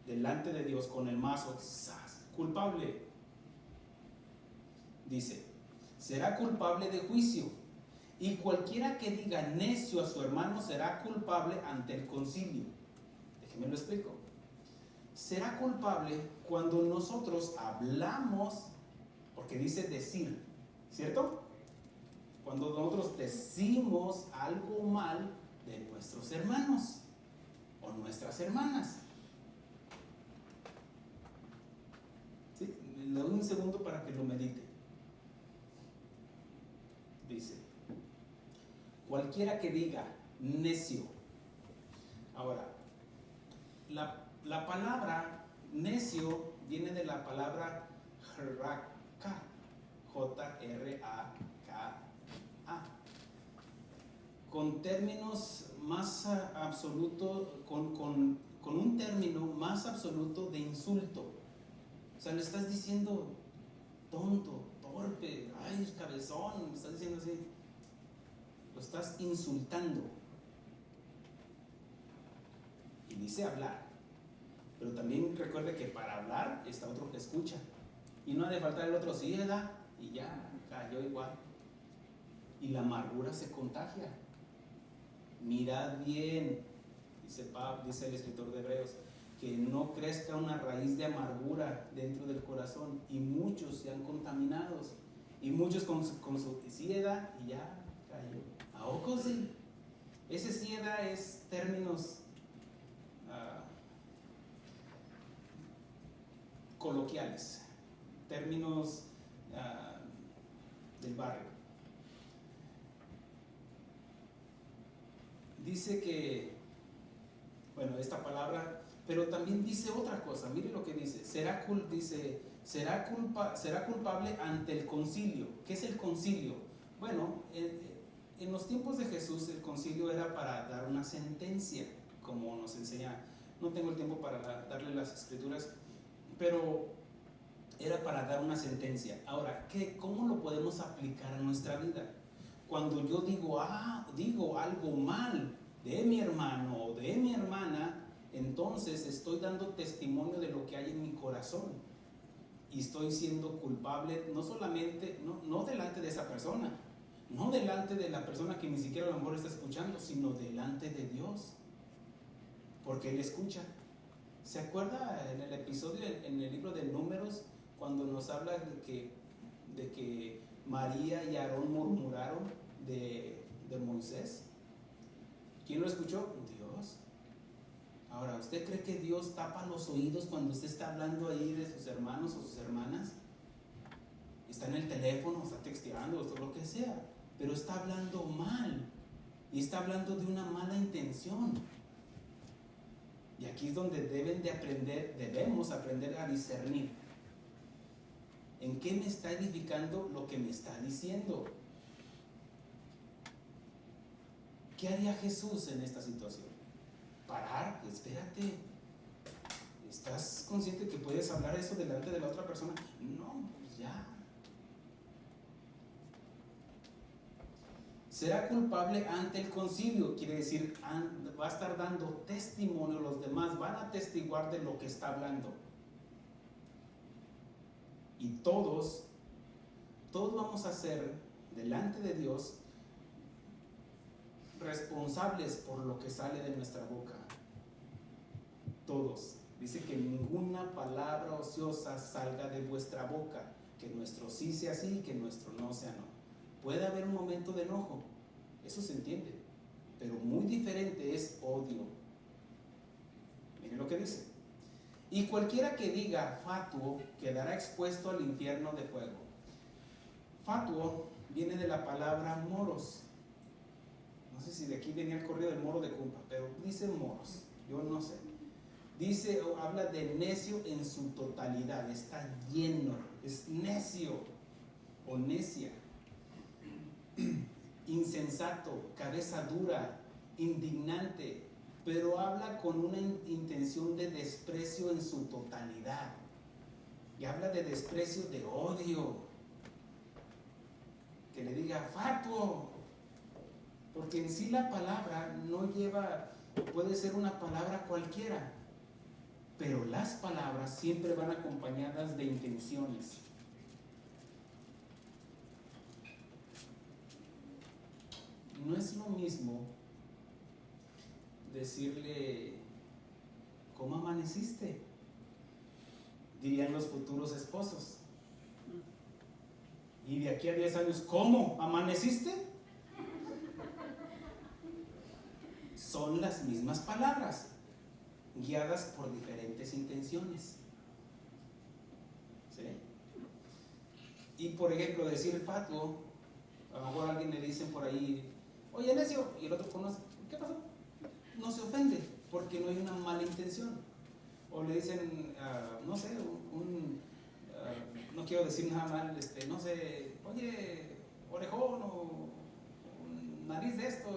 Delante de Dios con el mazo, ¡zas! Culpable. Dice, será culpable de juicio. Y cualquiera que diga necio a su hermano será culpable ante el concilio. Déjenme lo explico. Será culpable cuando nosotros hablamos, porque dice decir, ¿cierto? Cuando nosotros decimos algo mal de nuestros hermanos o nuestras hermanas. ¿Sí? Le doy un segundo para que lo medite. Dice, cualquiera que diga necio. Ahora, la palabra necio viene de la palabra J-R-A-K-A. Con términos más absolutos, con un término más absoluto de insulto. O sea, le estás diciendo tonto, torpe, ay, cabezón, le estás diciendo así. Lo estás insultando. Y dice hablar. Pero también recuerde que para hablar está otro que escucha. Y no ha de faltar el otro, sí, ¿verdad? Y ya, cayó igual. Y la amargura se contagia. Mirad bien, dice el escritor de Hebreos, que no crezca una raíz de amargura dentro del corazón, y muchos sean contaminados, y muchos con su sieda, y ya cayó. ¿A sí? Ese sieda es términos coloquiales, términos del barrio. Dice que, bueno, esta palabra, pero también dice otra cosa. Mire lo que dice. Será culpable ante el concilio. ¿Qué es el concilio? Bueno, en los tiempos de Jesús el concilio era para dar una sentencia, como nos enseña. No tengo el tiempo para darle las escrituras, pero era para dar una sentencia. Ahora, ¿cómo lo podemos aplicar a nuestra vida? Cuando yo digo algo mal de mi hermano o de mi hermana, entonces estoy dando testimonio de lo que hay en mi corazón, y estoy siendo culpable, no solamente, no delante de esa persona, no delante de la persona que ni siquiera a lo mejor está escuchando, sino delante de Dios, porque Él escucha. ¿Se acuerda en el episodio, en el libro de Números, cuando nos habla de que María y Aarón murmuraron de Moisés? ¿Quién lo escuchó? Dios. Ahora, ¿usted cree que Dios tapa los oídos cuando usted está hablando ahí de sus hermanos o sus hermanas? Está en el teléfono, está texteando, o lo que sea, pero está hablando mal, y está hablando de una mala intención. Y aquí es donde debemos aprender a discernir. ¿En qué me está edificando lo que me está diciendo? ¿Qué haría Jesús en esta situación? Parar, espérate. ¿Estás consciente que puedes hablar eso delante de la otra persona? No, pues ya. Será culpable ante el concilio, quiere decir, va a estar dando testimonio, los demás van a atestiguar de lo que está hablando. Y todos vamos a ser delante de Dios responsables por lo que sale de nuestra boca. Todos. Dice que ninguna palabra ociosa salga de vuestra boca, que nuestro sí sea sí y que nuestro no sea no. Puede haber un momento de enojo, eso se entiende, pero muy diferente es odio. Miren lo que dice. Y cualquiera que diga fatuo quedará expuesto al infierno de fuego. Fatuo viene de la palabra moros. No sé si de aquí venía el corrido del moro de Cumpa, pero dice moros, yo no sé. Dice o habla de necio en su totalidad, está lleno, es necio o necia. Insensato, cabeza dura, indignante, pero habla con una intención de desprecio en su totalidad. Y habla de desprecio, de odio. Que le diga fatuo, porque en sí la palabra no lleva, puede ser una palabra cualquiera, pero las palabras siempre van acompañadas de intenciones. No es lo mismo decirle, ¿cómo amaneciste?, dirían los futuros esposos. Y de aquí a 10 años, ¿cómo amaneciste? Son las mismas palabras, guiadas por diferentes intenciones. ¿Sí? Y por ejemplo, decir fatuo, a lo mejor a alguien le dicen por ahí, oye necio, y el otro conoce, ¿qué pasó? No se ofende, porque no hay una mala intención. O le dicen, no sé, no quiero decir nada mal, no sé, oye, orejón o nariz de esto,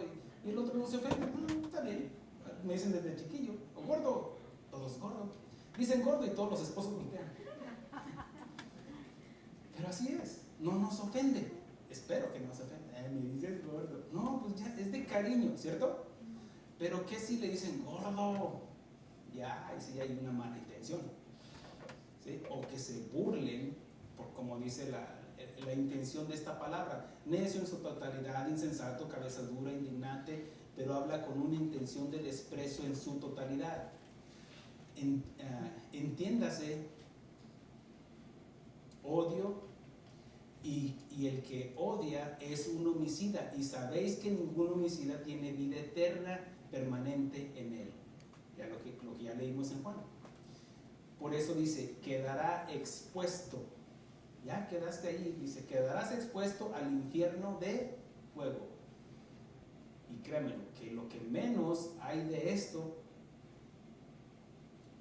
y el otro no se ofende, está bien. Me dicen desde chiquillo, o gordo, todos gordo. Dicen gordo y todos los esposos voltean. Pero así es, no nos ofende. Espero que no se ofenda. Me dices gordo. No, pues ya es de cariño, ¿cierto? Pero ¿qué si le dicen gordo? Ya, ahí sí hay una mala intención. ¿Sí? O que se burlen por como dice la intención de esta palabra, necio en su totalidad, insensato, cabeza dura, indignante, pero habla con una intención de desprecio en su totalidad. Entiéndase, odio, y el que odia es un homicida, y sabéis que ningún homicida tiene vida eterna permanente en él. Ya lo que ya leímos en Juan. Por eso dice, quedará expuesto. Ya quedaste ahí, dice, quedarás expuesto al infierno de fuego. Y créanme, que lo que menos hay de esto,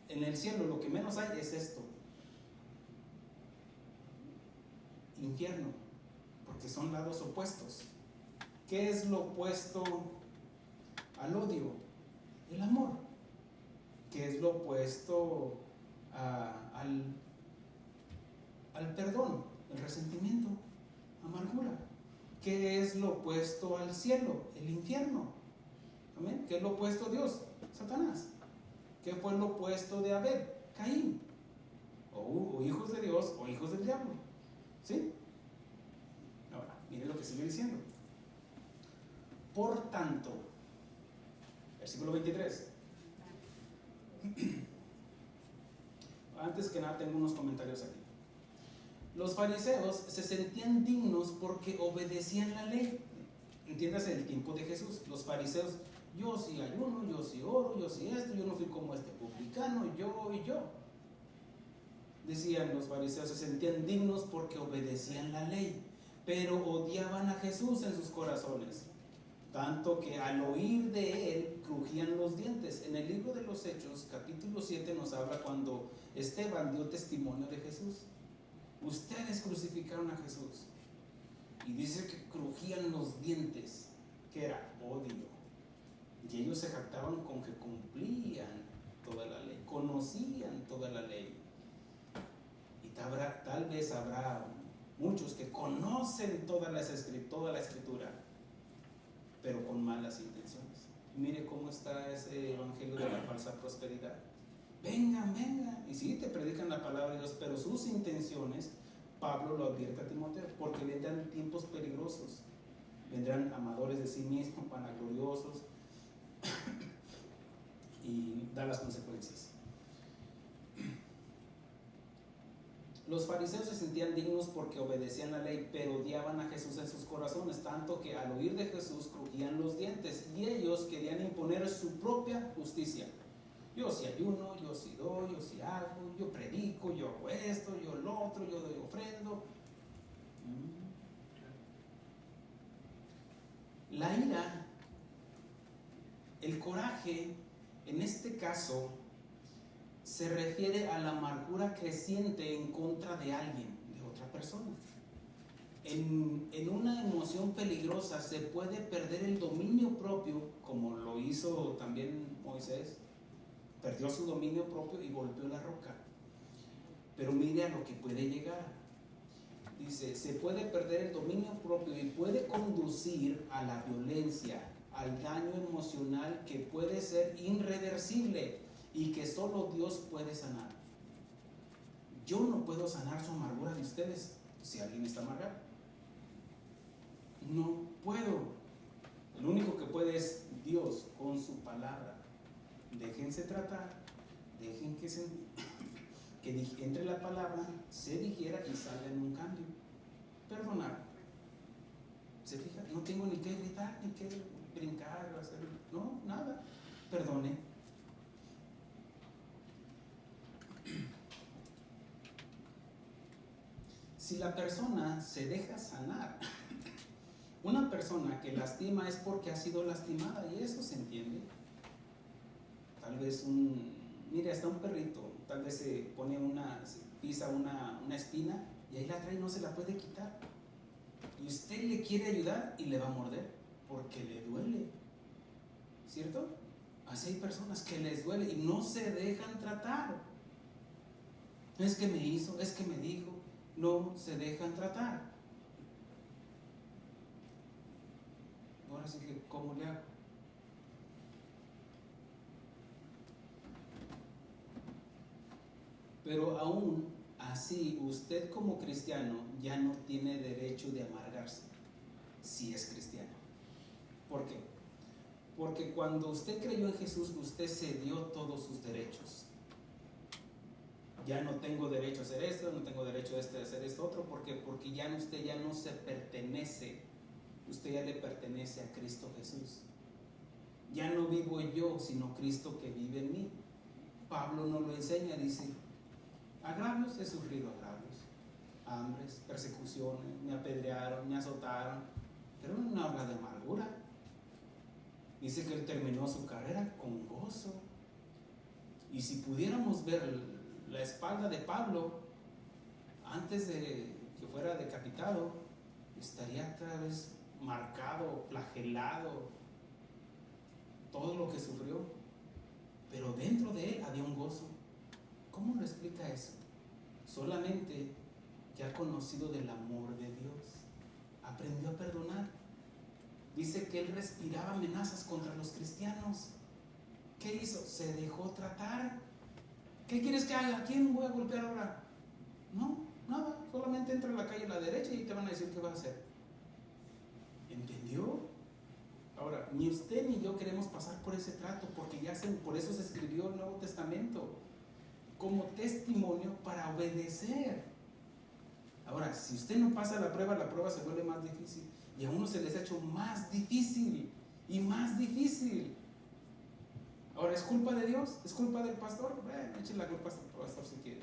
en el cielo lo que menos hay es esto. Infierno, porque son lados opuestos. ¿Qué es lo opuesto al odio? El amor. ¿Qué es lo opuesto al perdón? El resentimiento, amargura. ¿Qué es lo opuesto al cielo? El infierno. ¿Amén? ¿Qué es lo opuesto a Dios? Satanás. ¿Qué fue lo opuesto de Abel? Caín. O hijos de Dios o hijos del diablo. ¿Sí? Ahora, mire lo que sigue diciendo. Por tanto, versículo 23. Antes que nada, tengo unos comentarios aquí. Los fariseos se sentían dignos porque obedecían la ley. Entiéndase, el tiempo de Jesús. Los fariseos, yo sí ayuno, yo sí oro, yo sí esto, yo no fui como este publicano, yo y yo. Decían los fariseos, se sentían dignos porque obedecían la ley, pero odiaban a Jesús en sus corazones, tanto que al oír de él crujían los dientes. En el libro de los Hechos, capítulo 7, nos habla cuando Esteban dio testimonio de Jesús. Ustedes crucificaron a Jesús. Y dice que crujían los dientes, que era odio. Y ellos se jactaban con que cumplían toda la ley, conocían toda la ley. Y tal vez habrá muchos que conocen toda la escritura, pero con malas intenciones. Mire cómo está ese evangelio de la falsa prosperidad. Vengan. Y sí, te predican la palabra de Dios, pero sus intenciones, Pablo lo advierte a Timoteo, porque vendrán tiempos peligrosos. Vendrán amadores de sí mismos, vanagloriosos, y da las consecuencias. Los fariseos se sentían dignos porque obedecían la ley, pero odiaban a Jesús en sus corazones, tanto que al oír de Jesús crujían los dientes, y ellos querían imponer su propia justicia. Yo sí ayuno, yo sí doy, yo sí hago, yo predico, yo hago esto, yo lo otro, yo doy ofrendo. La ira, el coraje, en este caso, se refiere a la amargura creciente en contra de alguien, de otra persona. En una emoción peligrosa se puede perder el dominio propio, como lo hizo también Moisés. Perdió su dominio propio y golpeó la roca. Pero mire a lo que puede llegar. Dice, se puede perder el dominio propio y puede conducir a la violencia, al daño emocional que puede ser irreversible y que solo Dios puede sanar. Yo no puedo sanar su amargura de ustedes si alguien está amargado. No puedo. El único que puede es Dios con su palabra. Déjense tratar, dejen que entre la palabra, se digiera y salga en un cambio. Perdonar. ¿Se fija? No tengo ni que gritar, ni que brincar, hacer, no, nada. Perdone. Si la persona se deja sanar, una persona que lastima es porque ha sido lastimada, y eso se entiende. Tal vez mire, hasta un perrito, tal vez se pisa una espina y ahí la trae y no se la puede quitar. Y usted le quiere ayudar y le va a morder porque le duele, ¿cierto? Así hay personas que les duele y no se dejan tratar. Es que me hizo, es que me dijo, no se dejan tratar. Ahora sí que, ¿cómo le hago? Pero aún Así, usted como cristiano ya no tiene derecho de amargarse si es cristiano. ¿Por qué? Porque cuando usted creyó en Jesús, usted cedió todos sus derechos. Ya no tengo derecho a hacer esto, no tengo derecho a hacer esto otro. ¿Por qué? Porque ya usted ya no se pertenece. Usted ya le pertenece a Cristo Jesús. Ya no vivo yo, sino Cristo que vive en mí. Pablo nos lo enseña, dice: agravios, he sufrido agravios, hambres, persecuciones, me apedrearon, me azotaron, pero no habla de amargura. Dice que él terminó su carrera con gozo. Y si pudiéramos ver la espalda de Pablo antes de que fuera decapitado, estaría otra vez marcado, flagelado, todo lo que sufrió, pero dentro de él había un gozo. ¿Cómo lo explica eso? Solamente que ha conocido del amor de Dios, aprendió a perdonar. Dice que él respiraba amenazas contra los cristianos. ¿Qué hizo? Se dejó tratar. ¿Qué quieres que haga? ¿A quién voy a golpear ahora? No, nada, solamente entra a la calle a la derecha y te van a decir qué vas a hacer. ¿Entendió? Ahora, ni usted ni yo queremos pasar por ese trato, porque por eso se escribió el Nuevo Testamento, como testimonio para obedecer. Ahora, si usted no pasa la prueba se vuelve más difícil, y a uno se les ha hecho más difícil y más difícil. Ahora, ¿es culpa de Dios? ¿Es culpa del pastor? Bueno, echen la culpa al pastor si quiere.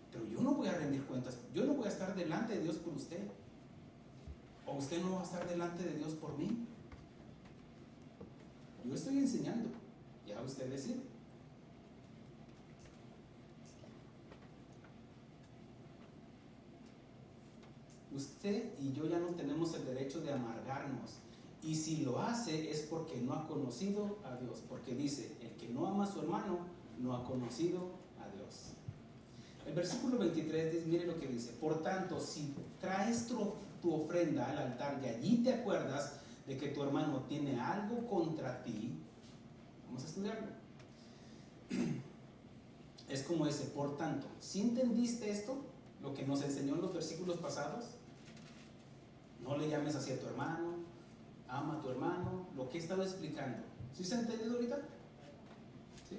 Pero yo no voy a rendir cuentas. Yo no voy a estar delante de Dios por usted. O usted no va a estar delante de Dios por mí. Yo estoy enseñando. Ya usted decide. Usted y yo ya no tenemos el derecho de amargarnos. Y si lo hace es porque no ha conocido a Dios. Porque dice, el que no ama a su hermano no ha conocido a Dios. El versículo 23 dice, mire lo que dice: por tanto, si traes tu ofrenda al altar y allí te acuerdas de que tu hermano tiene algo contra ti, vamos a estudiarlo. Es como ese, por tanto. ¿Sí entendiste esto? Lo que nos enseñó en los versículos pasados. No le llames así a tu hermano, ama a tu hermano, lo que he estado explicando. ¿Sí se ha entendido ahorita? ¿Sí?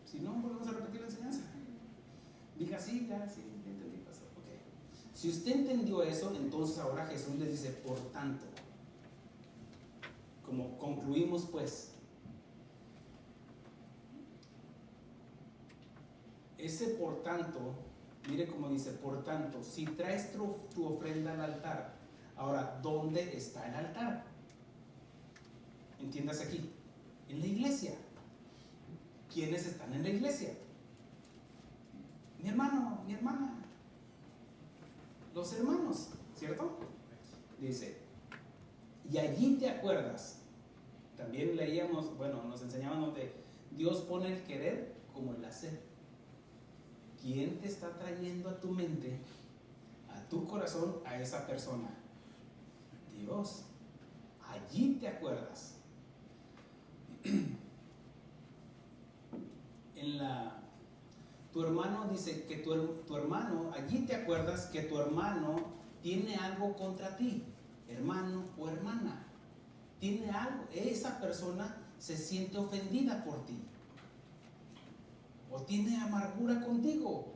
Si no, volvemos a repetir la enseñanza. Diga sí, ya, sí, entendí, pastor. Okay. Si usted entendió eso, entonces ahora Jesús les dice, por tanto. Como concluimos pues, ese por tanto, mire cómo dice, por tanto, si traes tu ofrenda al altar. Ahora, ¿dónde está el altar? Entiendas aquí, en la iglesia. ¿Quiénes están en la iglesia? Mi hermano, mi hermana, los hermanos, ¿cierto? Dice, y allí te acuerdas. También leíamos, bueno, nos enseñaban donde Dios pone el querer como el hacer. ¿Quién te está trayendo a tu mente, a tu corazón, a esa persona? Dios. Allí te acuerdas. Tu hermano dice que tu hermano, allí te acuerdas que tu hermano tiene algo contra ti, hermano o hermana. Tiene algo, esa persona se siente ofendida por ti. O tiene amargura contigo.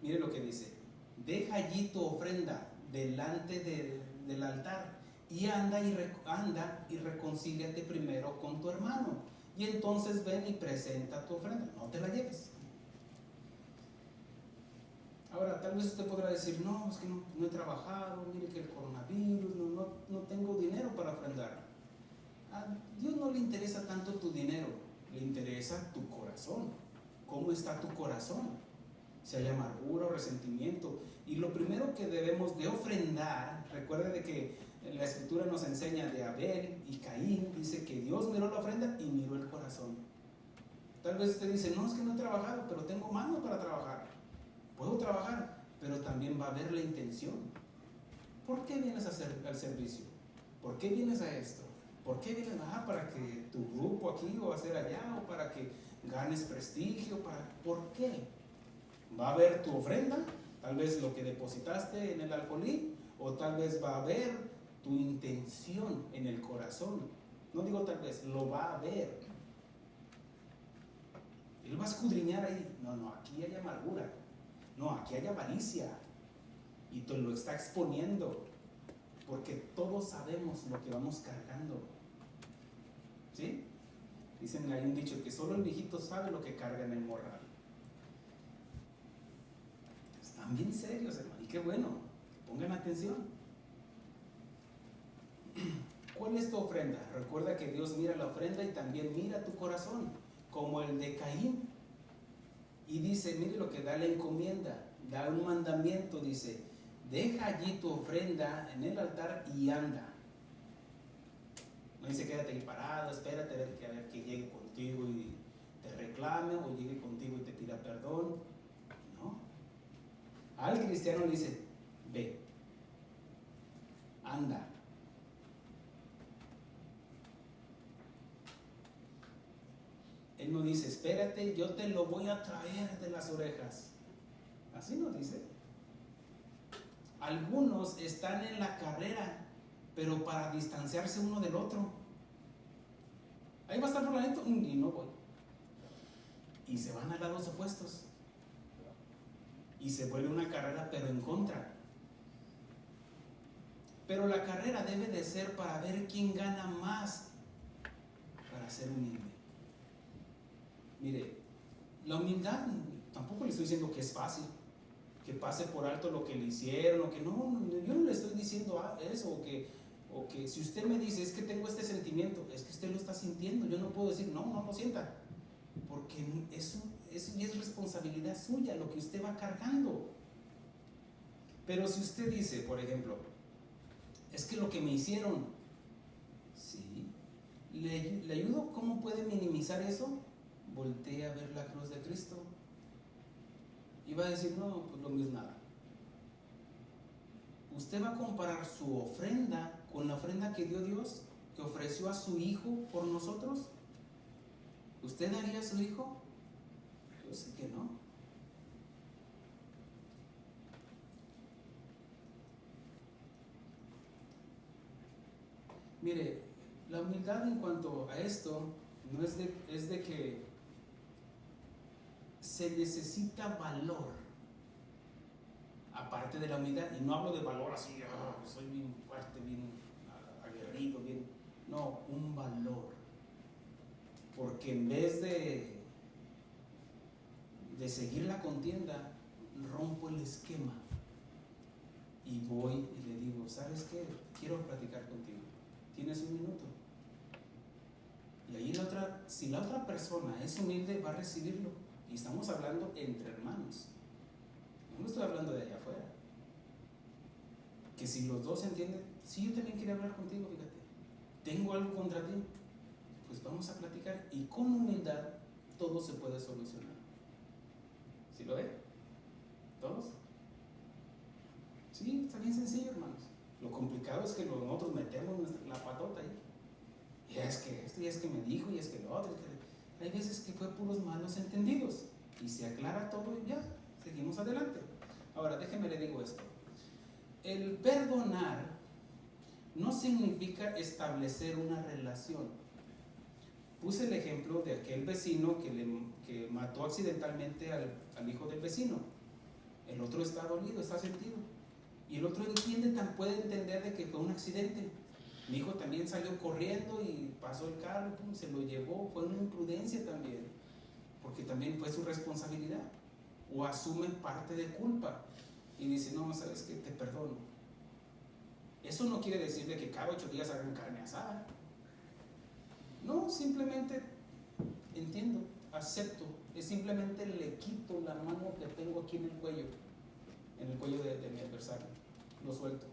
Mire lo que dice: deja allí tu ofrenda delante del altar y anda y reconcíliate primero con tu hermano, y entonces ven y presenta tu ofrenda. No te la lleves. Ahora, tal vez usted podrá decir, no, es que no he trabajado, mire que el coronavirus, no tengo dinero para ofrendar. A Dios no le interesa tanto tu dinero, le interesa tu corazón. ¿Cómo está tu corazón? Si hay amargura o resentimiento. Y lo primero que debemos de ofrendar, recuerde de que la escritura nos enseña de Abel y Caín, dice que Dios miró la ofrenda y miró el corazón. Tal vez usted dice, no, es que no he trabajado, pero tengo manos para trabajar. Puedo trabajar, pero también va a haber la intención. ¿Por qué vienes al servicio? ¿Por qué vienes a esto? ¿Por qué vienen? Para que tu grupo aquí o hacer allá, o para que ganes prestigio. ¿Por qué? ¿Va a ver tu ofrenda? Tal vez lo que depositaste en el alfolí, o tal vez va a ver tu intención en el corazón. No digo tal vez, lo va a ver. Él va a escudriñar ahí. No, aquí hay amargura. No, aquí hay avaricia. Y te lo está exponiendo. Porque todos sabemos lo que vamos cargando. ¿Sí? Dicen, hay un dicho que solo el viejito sabe lo que carga en el morral. Están bien serios, hermano. Y qué bueno, pongan atención. ¿Cuál es tu ofrenda? Recuerda que Dios mira la ofrenda y también mira tu corazón, como el de Caín. Y dice, mire lo que da la encomienda, da un mandamiento, dice, deja allí tu ofrenda en el altar y anda. No dice quédate ahí parado, espérate a ver que llegue contigo y te reclame, o llegue contigo y te pida perdón. No. Al cristiano le dice, ve, anda. Él no dice, espérate, yo te lo voy a traer de las orejas. Así no dice. Algunos están en la carrera, pero para distanciarse uno del otro. Ahí va a estar fulanito y no voy. Y se van a lados opuestos. Y se vuelve una carrera, pero en contra. Pero la carrera debe de ser para ver quién gana más, para ser humilde. Mire, la humildad, tampoco le estoy diciendo que es fácil, que pase por alto lo que le hicieron, o que no, yo no le estoy diciendo eso, o que si usted me dice, es que tengo este sentimiento, es que usted lo está sintiendo, yo no puedo decir, no lo sienta, porque eso ya es responsabilidad suya, lo que usted va cargando. Pero si usted dice, por ejemplo, es que lo que me hicieron, sí, ¿le ayudo? ¿Cómo puede minimizar eso? Voltee a ver la cruz de Cristo y va a decir, no, pues lo mío es nada. Usted va a comparar su ofrenda con la ofrenda que dio Dios, que ofreció a su Hijo por nosotros. ¿Usted daría a su Hijo? Yo sé que no. Mire, la humildad en cuanto a esto no es de que se necesita valor aparte de la humildad, y no hablo de valor así, soy bien fuerte, bien aguerrido, bien, no, un valor, porque en vez de seguir la contienda, rompo el esquema y voy y le digo, ¿sabes qué? Quiero platicar contigo, ¿tienes un minuto? Y ahí si la otra persona es humilde, va a recibirlo. Y estamos hablando entre hermanos. No estoy hablando de allá afuera. Que si los dos entienden, sí, yo también quería hablar contigo, fíjate. Tengo algo contra ti. Pues vamos a platicar. Y con humildad todo se puede solucionar. ¿Sí lo ven? ¿Todos? Sí, está bien sencillo, hermanos. Lo complicado es que nosotros metemos la patota ahí. Y es que esto, y es que me dijo, y es que lo otro. Hay veces que fue puros malos entendidos. Y se aclara todo y ya, seguimos adelante. Ahora, déjeme le digo esto. El perdonar no significa establecer una relación. Puse el ejemplo de aquel vecino que mató accidentalmente al hijo del vecino. El otro está dolido, está sentido. Y el otro puede entender de que fue un accidente. Mi hijo también salió corriendo y pasó el carro, se lo llevó, fue una imprudencia también, porque también fue su responsabilidad. O asume parte de culpa y dice, no, ¿sabes qué? Te perdono. Eso no quiere decir de que cada 8 días hagan carne asada. No, simplemente entiendo, acepto. Es simplemente le quito la mano que tengo aquí en el cuello de mi adversario. Lo suelto.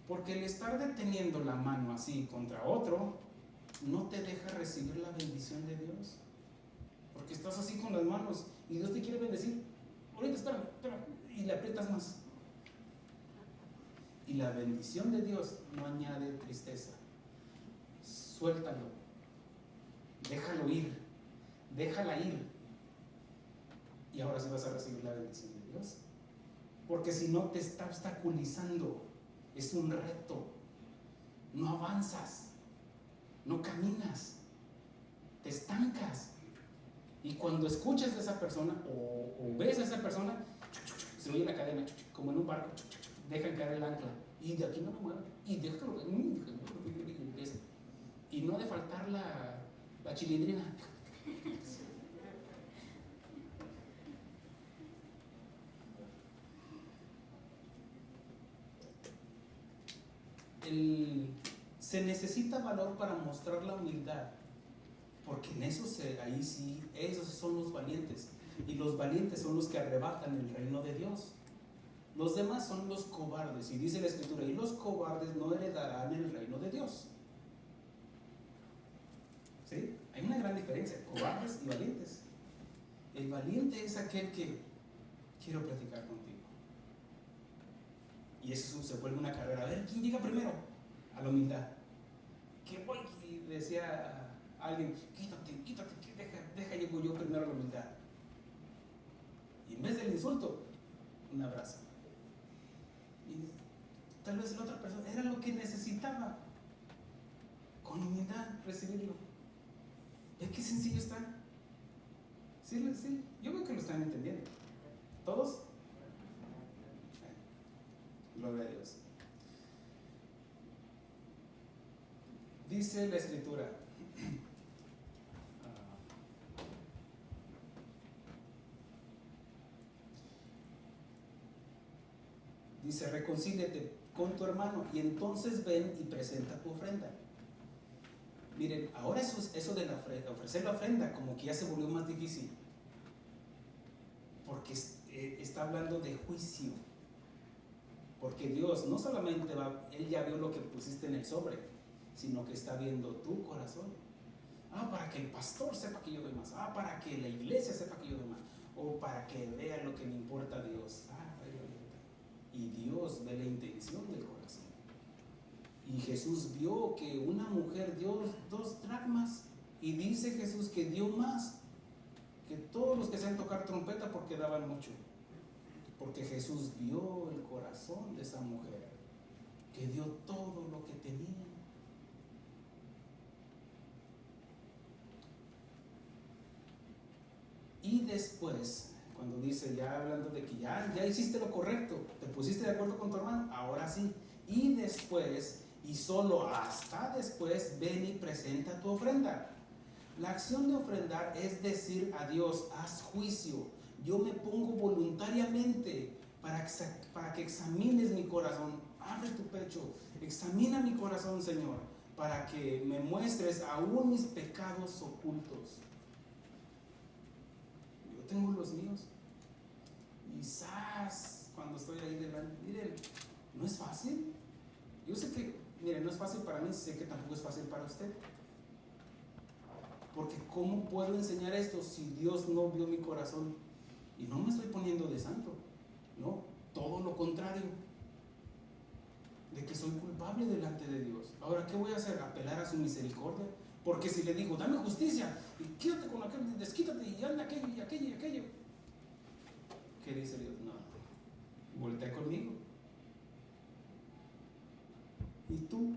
Porque el estar deteniendo la mano así contra otro no te deja recibir la bendición de Dios. Porque estás así con las manos y Dios te quiere bendecir. Ahorita espérame, y le aprietas más. Y la bendición de Dios no añade tristeza. Suéltalo, déjalo ir, déjala ir. Y ahora sí vas a recibir la bendición de Dios. Porque si no, te está obstaculizando. Es un reto. No avanzas, no caminas, te estancas. Y cuando escuchas a esa persona o ves a esa persona, se oye la cadena, como en un barco, dejan caer el ancla. Y de aquí no me mueven. Y déjalo, y no ha de faltar la chilindrina. Se necesita valor para mostrar la humildad, porque en eso ahí sí, esos son los valientes, y los valientes son los que arrebatan el reino de Dios. Los demás son los cobardes, y dice la Escritura, y los cobardes no heredarán el reino de Dios. ¿Sí? Hay una gran diferencia, cobardes y valientes. El valiente es aquel que quiero platicar contigo. Y eso se vuelve una carrera. A ver, ¿quién llega primero? A la humildad. Que voy, y decía a alguien, quítate, deja, llego yo primero a la humildad. Y en vez del insulto, un abrazo. Y tal vez la otra persona era lo que necesitaba. Con humildad recibirlo. ¿Ve qué sencillo está? Sí, yo creo que lo están entendiendo. ¿Todos? Gloria a Dios. Dice la Escritura, dice, reconcíliate con tu hermano y entonces ven y presenta tu ofrenda. Miren, ahora eso de ofrecer la ofrenda como que ya se volvió más difícil, porque está hablando de juicio. Porque Dios no solamente Él ya vio lo que pusiste en el sobre, sino que está viendo tu corazón. Para que el pastor sepa que yo doy más. Para que la iglesia sepa que yo doy más. O para que vea lo que me importa a Dios. Y Dios ve la intención del corazón. Y Jesús vio que una mujer dio 2 dracmas. Y dice Jesús que dio más que todos los que saben tocar trompeta, porque daban mucho. Porque Jesús vio el corazón de esa mujer, que dio todo lo que tenía. Y después, cuando dice, ya hablando de que ya hiciste lo correcto, te pusiste de acuerdo con tu hermano, ahora sí. Y después, y solo hasta después, ven y presenta tu ofrenda. La acción de ofrendar es decir a Dios, haz juicio. Yo me pongo voluntariamente para que examines mi corazón. Abre tu pecho, examina mi corazón, Señor, para que me muestres aún mis pecados ocultos. Yo tengo los míos. Y cuando estoy ahí delante, miren, no es fácil. Yo sé que, miren, no es fácil para mí, sé que tampoco es fácil para usted. Porque ¿cómo puedo enseñar esto si Dios no vio mi corazón? Y no me estoy poniendo de santo, no, todo lo contrario, de que soy culpable delante de Dios. Ahora, ¿qué voy a hacer? ¿Apelar a su misericordia? Porque si le digo, dame justicia, y quédate con aquello, desquítate, y anda aquello, y aquello, y aquello. ¿Qué dice Dios? No, voltea conmigo. ¿Y tú?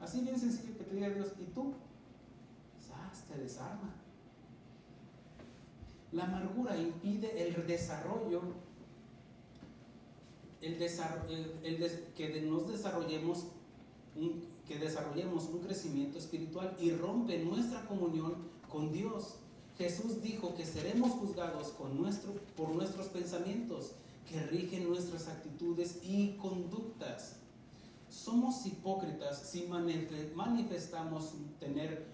Así bien sencillo que te diga Dios, ¿y tú? Te desarma. La amargura impide el desarrollo, que desarrollemos un crecimiento espiritual y rompe nuestra comunión con Dios. Jesús dijo que seremos juzgados por nuestros pensamientos, que rigen nuestras actitudes y conductas. Somos hipócritas si manifestamos tener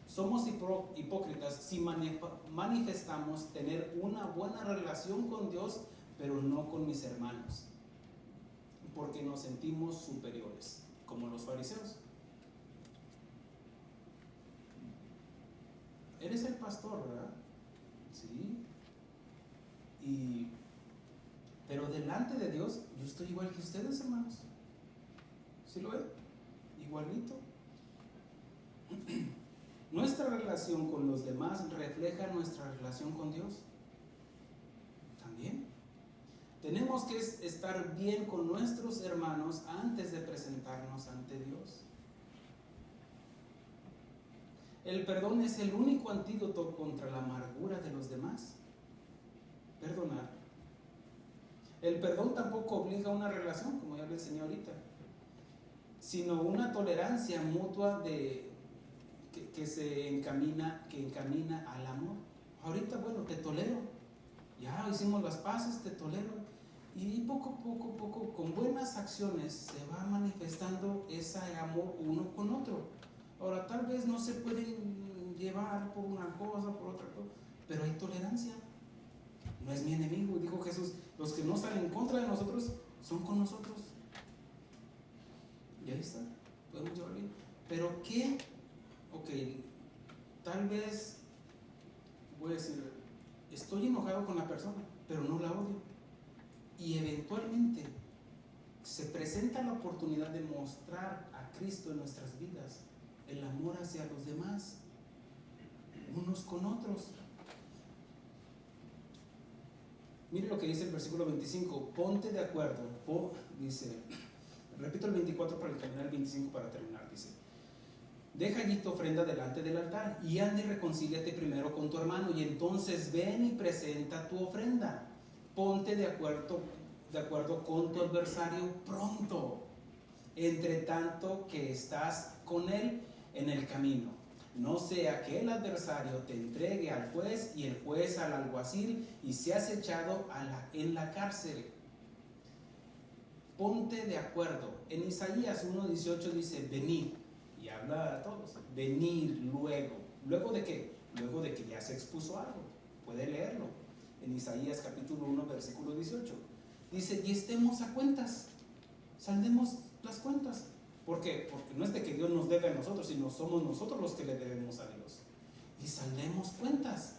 Somos hipócritas si manifestamos tener una buena relación con Dios, pero no con mis hermanos, porque nos sentimos superiores, como los fariseos. Eres el pastor, ¿verdad? Sí. Pero delante de Dios, yo estoy igual que ustedes, hermanos. ¿Sí lo ven? Igualito. Nuestra relación con los demás refleja nuestra relación con Dios. También. Tenemos que estar bien con nuestros hermanos antes de presentarnos ante Dios. El perdón es el único antídoto contra la amargura de los demás. Perdonar. El perdón tampoco obliga a una relación, como ya le enseñé ahorita, sino una tolerancia mutua que encamina al amor. Ahorita, bueno, te tolero, ya hicimos las paces, te tolero, y poco a poco, con buenas acciones se va manifestando ese amor uno con otro. Ahora, tal vez no se pueden llevar por una cosa, por otra cosa, pero hay tolerancia. No es mi enemigo, dijo Jesús, los que no están en contra de nosotros son con nosotros. Y ahí está, podemos llevar bien. Pero ¿qué? Ok, tal vez, voy a decir, estoy enojado con la persona, pero no la odio. Y eventualmente se presenta la oportunidad de mostrar a Cristo en nuestras vidas, el amor hacia los demás, unos con otros. Mire lo que dice el versículo 25, ponte de acuerdo, dice, repito el 24 para terminar el 25 para terminar, dice, deja allí tu ofrenda delante del altar y anda y reconcíliate primero con tu hermano y entonces ven y presenta tu ofrenda. Ponte de acuerdo con tu adversario pronto, entre tanto que estás con él en el camino. No sea que el adversario te entregue al juez y el juez al alguacil y seas echado en la cárcel. Ponte de acuerdo. En Isaías 1:18 dice, venid, y habla a todos, venir luego. ¿Luego de qué? Luego de que ya se expuso algo. Puede leerlo. En Isaías capítulo 1, versículo 18. Dice, y estemos a cuentas. Saldemos las cuentas. ¿Por qué? Porque no es de que Dios nos debe a nosotros, sino somos nosotros los que le debemos a Dios. Y saldemos cuentas.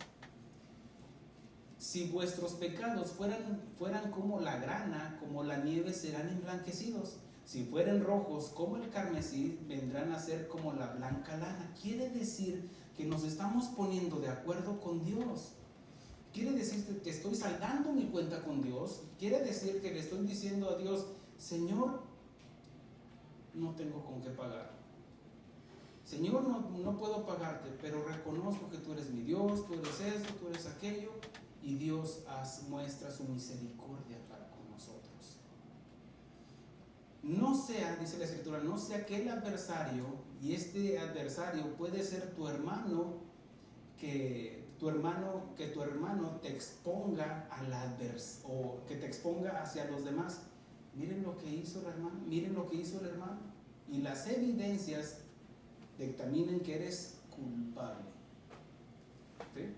Si vuestros pecados fueran como la grana, como la nieve, serán emblanquecidos. Si fueren rojos como el carmesí, vendrán a ser como la blanca lana. Quiere decir que nos estamos poniendo de acuerdo con Dios. Quiere decir que estoy saldando mi cuenta con Dios. Quiere decir que le estoy diciendo a Dios, Señor, no tengo con qué pagar. Señor, no puedo pagarte, pero reconozco que tú eres mi Dios, tú eres esto, tú eres aquello. Y Dios muestra su misericordia para con nosotros. No sea, dice la Escritura, no sea que el adversario, y este adversario puede ser tu hermano, que tu hermano te exponga o que te exponga hacia los demás. Miren lo que hizo el hermano, miren lo que hizo el hermano. Y las evidencias dictaminan que eres culpable. ¿Sí?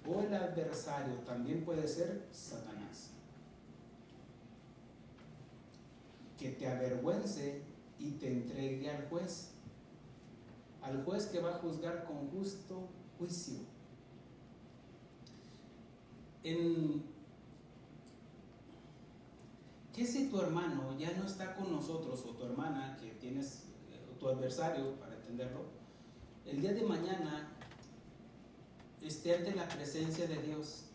O el adversario también puede ser Satanás, que te avergüence y te entregue al juez que va a juzgar con justo juicio. ¿Qué si tu hermano ya no está con nosotros, o tu hermana, que tienes, o tu adversario, para entenderlo, el día de mañana esté ante la presencia de Dios?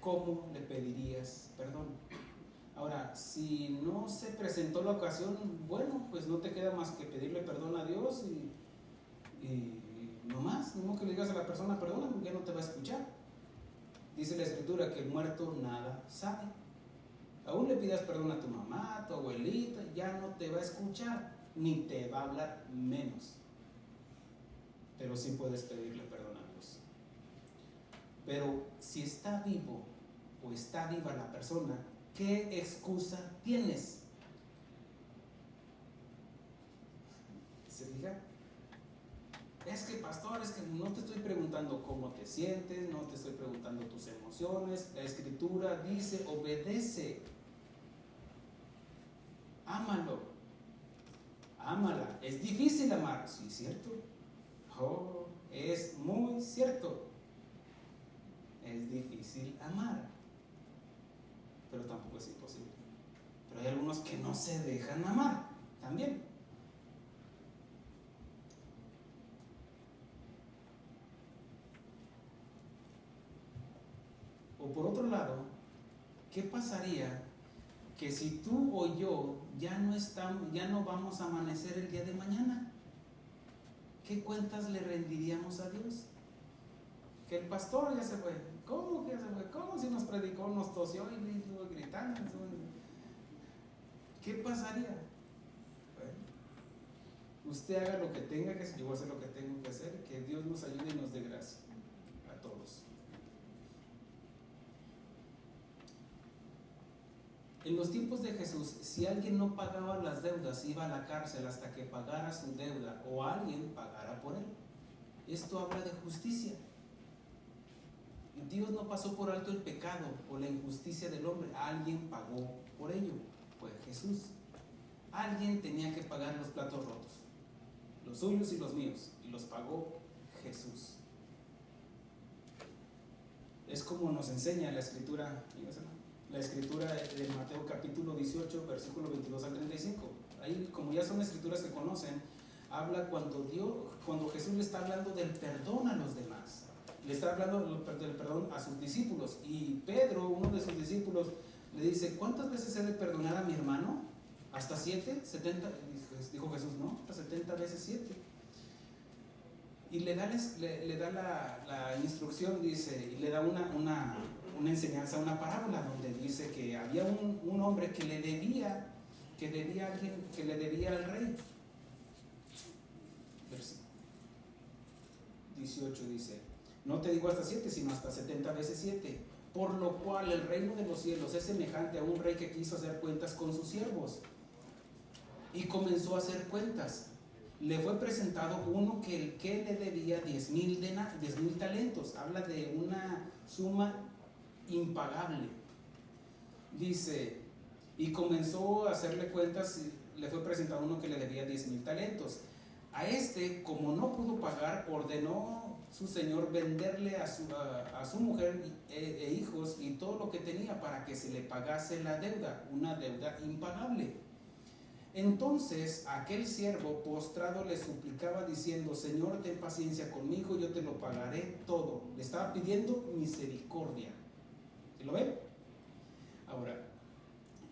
¿Cómo le pedirías perdón? Ahora, si no se presentó la ocasión, bueno, pues no te queda más que pedirle perdón a Dios y no más, no que le digas a la persona perdona, ya no te va a escuchar. Dice la Escritura que el muerto nada sabe. Aún le pidas perdón a tu mamá, a tu abuelita, ya no te va a escuchar, ni te va a hablar menos. Pero sí puedes pedirle perdón a Dios. Pero si está vivo o está viva la persona, ¿qué excusa tienes? ¿Se fija? Es que, pastor, es que no te estoy preguntando cómo te sientes, no te estoy preguntando tus emociones. La Escritura dice, obedece. Ámalo. Ámala. ¿Es difícil amar? Sí, ¿cierto? Es muy cierto. Es difícil amar. pero tampoco es imposible. Pero hay algunos que no se dejan amar también. O por otro lado, ¿qué pasaría que si tú o yo ya no vamos a amanecer el día de mañana? ¿Qué cuentas le rendiríamos a Dios? Que el pastor ya se fue. ¿Cómo que ya se fue? ¿Cómo si nos predicó, nos tosió y estuvo gritando? ¿Qué pasaría? Bueno, usted haga lo que tenga que hacer, yo voy a hacer lo que tengo que hacer, que Dios nos ayude y nos dé gracia a todos. En los tiempos de Jesús, si alguien no pagaba las deudas, iba a la cárcel hasta que pagara su deuda o alguien pagara por él. Esto habla de justicia. Dios no pasó por alto el pecado o la injusticia del hombre. Alguien pagó por ello. Fue Jesús. Alguien tenía que pagar los platos rotos, los suyos y los míos, y los pagó Jesús. Es como nos enseña la Escritura. La Escritura de Mateo capítulo 18, versículo 22 al 35. Ahí, como ya son escrituras que conocen, habla cuando Jesús le está hablando del perdón a los demás. Le está hablando del perdón a sus discípulos. Y Pedro, uno de sus discípulos, le dice: ¿cuántas veces he de perdonar a mi hermano? ¿Hasta 7? ¿70? Dijo Jesús: no, hasta 70 veces 7. Y le da la instrucción, dice, y le da una enseñanza, una parábola, donde dice que había un hombre que le debía a alguien, que le debía al rey. Versículo 18 dice: no te digo hasta 7, sino hasta 70 veces 7. Por lo cual el reino de los cielos es semejante a un rey que quiso hacer cuentas con sus siervos. Y comenzó a hacer cuentas. Le fue presentado uno que le debía 10,000 talentos. Habla de una suma impagable. Dice, y comenzó a hacerle cuentas, y le fue presentado uno que le debía 10,000 talentos. A este, como no pudo pagar, ordenó su señor venderle a su mujer e hijos y todo lo que tenía para que se le pagase la deuda, una deuda impagable. Entonces aquel siervo postrado le suplicaba diciendo: Señor, ten paciencia conmigo, yo te lo pagaré todo. Le estaba pidiendo misericordia. ¿Sí lo ven? Ahora,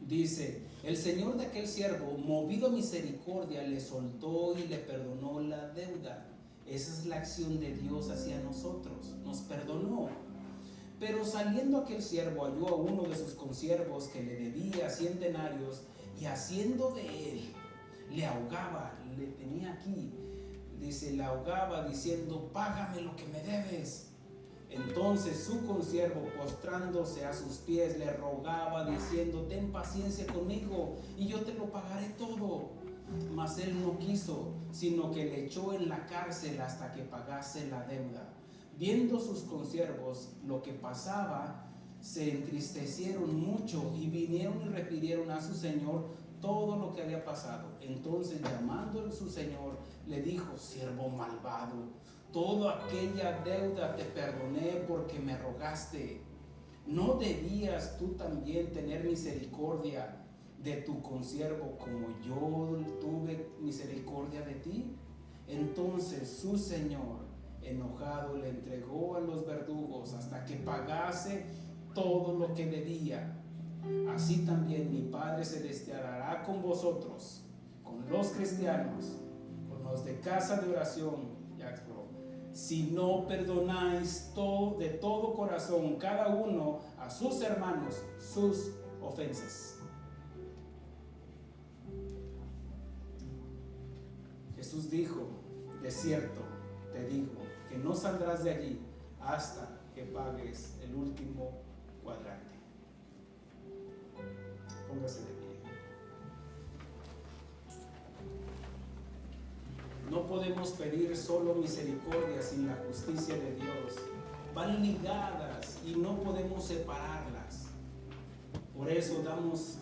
dice, el señor de aquel siervo, movido a misericordia, le soltó y le perdonó la deuda. Esa es la acción de Dios hacia nosotros, nos perdonó. Pero saliendo aquel siervo, halló a uno de sus consiervos que le debía 100 denarios, y haciendo de él, le ahogaba, le tenía aquí, dice, le ahogaba diciendo: págame lo que me debes. Entonces su consiervo, postrándose a sus pies, le rogaba diciendo: ten paciencia conmigo y yo te lo pagaré todo. Mas él no quiso, sino que le echó en la cárcel hasta que pagase la deuda. Viendo sus consiervos lo que pasaba, se entristecieron mucho y vinieron y refirieron a su señor todo lo que había pasado. Entonces, llamando a su señor, le dijo: siervo malvado, toda aquella deuda te perdoné porque me rogaste. ¿No debías tú también tener misericordia de tu consiervo como yo tuve misericordia de ti? Entonces su señor, enojado, le entregó a los verdugos hasta que pagase todo lo que debía. Así también mi Padre celestial hará con vosotros, con los cristianos, con los de casa de oración, si no perdonáis de todo corazón cada uno a sus hermanos sus ofensas. Jesús dijo: de cierto te digo que no saldrás de allí hasta que pagues el último cuadrante. Póngase de pie. No podemos pedir solo misericordia sin la justicia de Dios. Van ligadas y no podemos separarlas. Por eso damos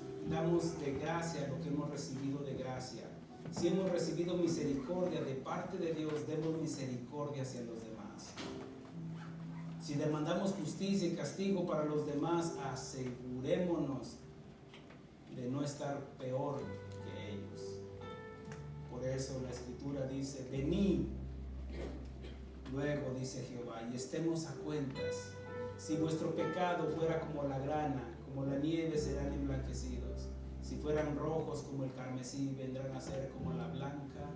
de gracia lo que hemos recibido de gracia. Si hemos recibido misericordia de parte de Dios, demos misericordia hacia los demás. Si demandamos justicia y castigo para los demás, asegurémonos de no estar peor que ellos. Por eso la Escritura dice: venid, luego dice Jehová, y estemos a cuentas. Si vuestro pecado fuera como la grana, como la nieve, serán emblanquecidos. Si fueran rojos como el carmesí, vendrán a ser como la blanca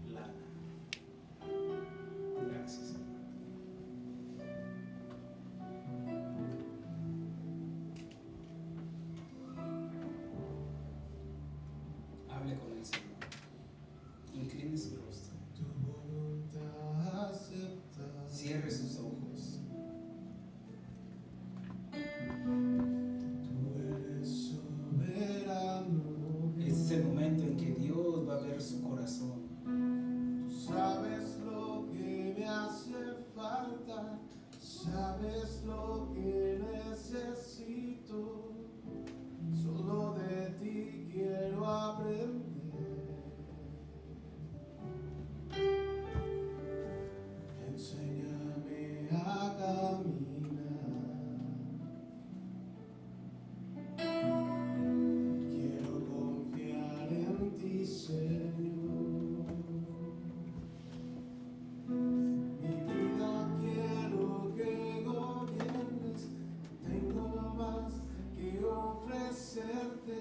lana. Gracias. Hable con el Señor. Incline su rostro. Cierre sus ojos. Este es el momento en que Dios va a ver su corazón. Tú sabes lo que me hace falta, sabes lo que necesito. Solo de ti quiero aprender. Enséñame a caminar. Quiero confiar en ti, Señor. Mi vida quiero que gobiernes. Tengo más que ofrecerte.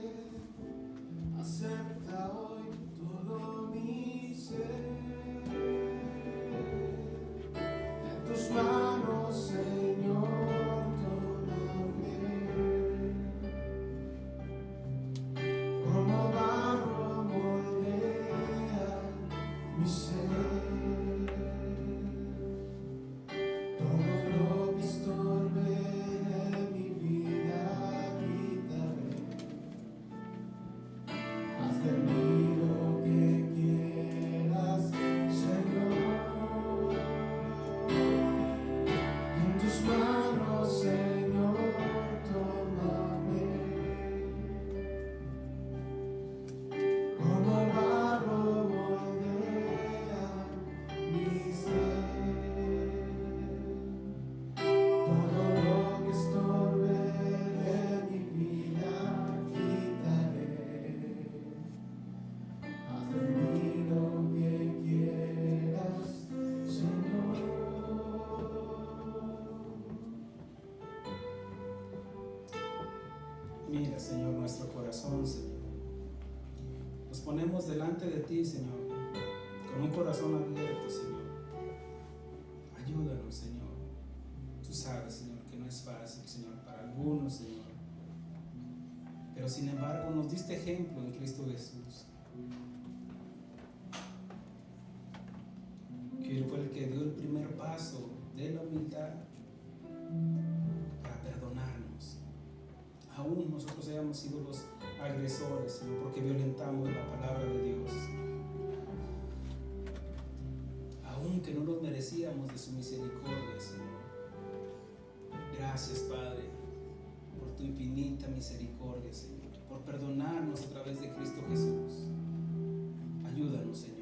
Acepta hoy todo mi ser. En tus manos, Señor, tómame. Como barro moldea mi ser. Todo lo que estorbe de mi vida quitaré. Haz de mí lo que quieras, Señor. En tus manos, Señor, tómame. Como barro moldea mi ser. Todo lo que estorbe de mi vida quitaré. Haz de mí lo que quieras, Señor. Mira, Señor, nuestro corazón, Señor. Nos ponemos delante de ti, Señor, con un corazón abierto, Señor. Ayúdanos, Señor. Tú sabes, Señor, que no es fácil, Señor, para algunos, Señor. Pero sin embargo, nos diste ejemplo en Cristo Jesús. Que Él fue el que dio el primer paso de la humildad para perdonarnos. Aún nosotros hayamos sido los agresores, Señor, porque violentamos la palabra de Dios. Aún que no nos merecíamos de su misericordia, Señor. Gracias, Padre, por tu infinita misericordia, Señor, por perdonarnos a través de Cristo Jesús. Ayúdanos, Señor.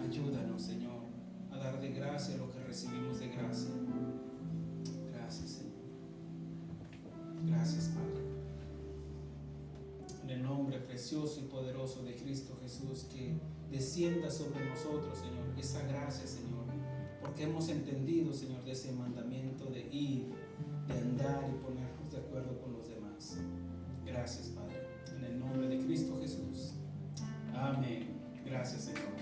Ayúdanos, Señor, a dar de gracia lo que recibimos de gracia. Gracias, Señor. Gracias, Padre. En el nombre precioso y poderoso de Cristo Jesús, que descienda sobre nosotros, Señor, esa gracia, Señor, porque hemos entendido, Señor, de ese mandamiento de ir, de andar y ponernos de acuerdo con los demás. Gracias, Padre. En el nombre de Cristo Jesús. Amén. Gracias, Señor.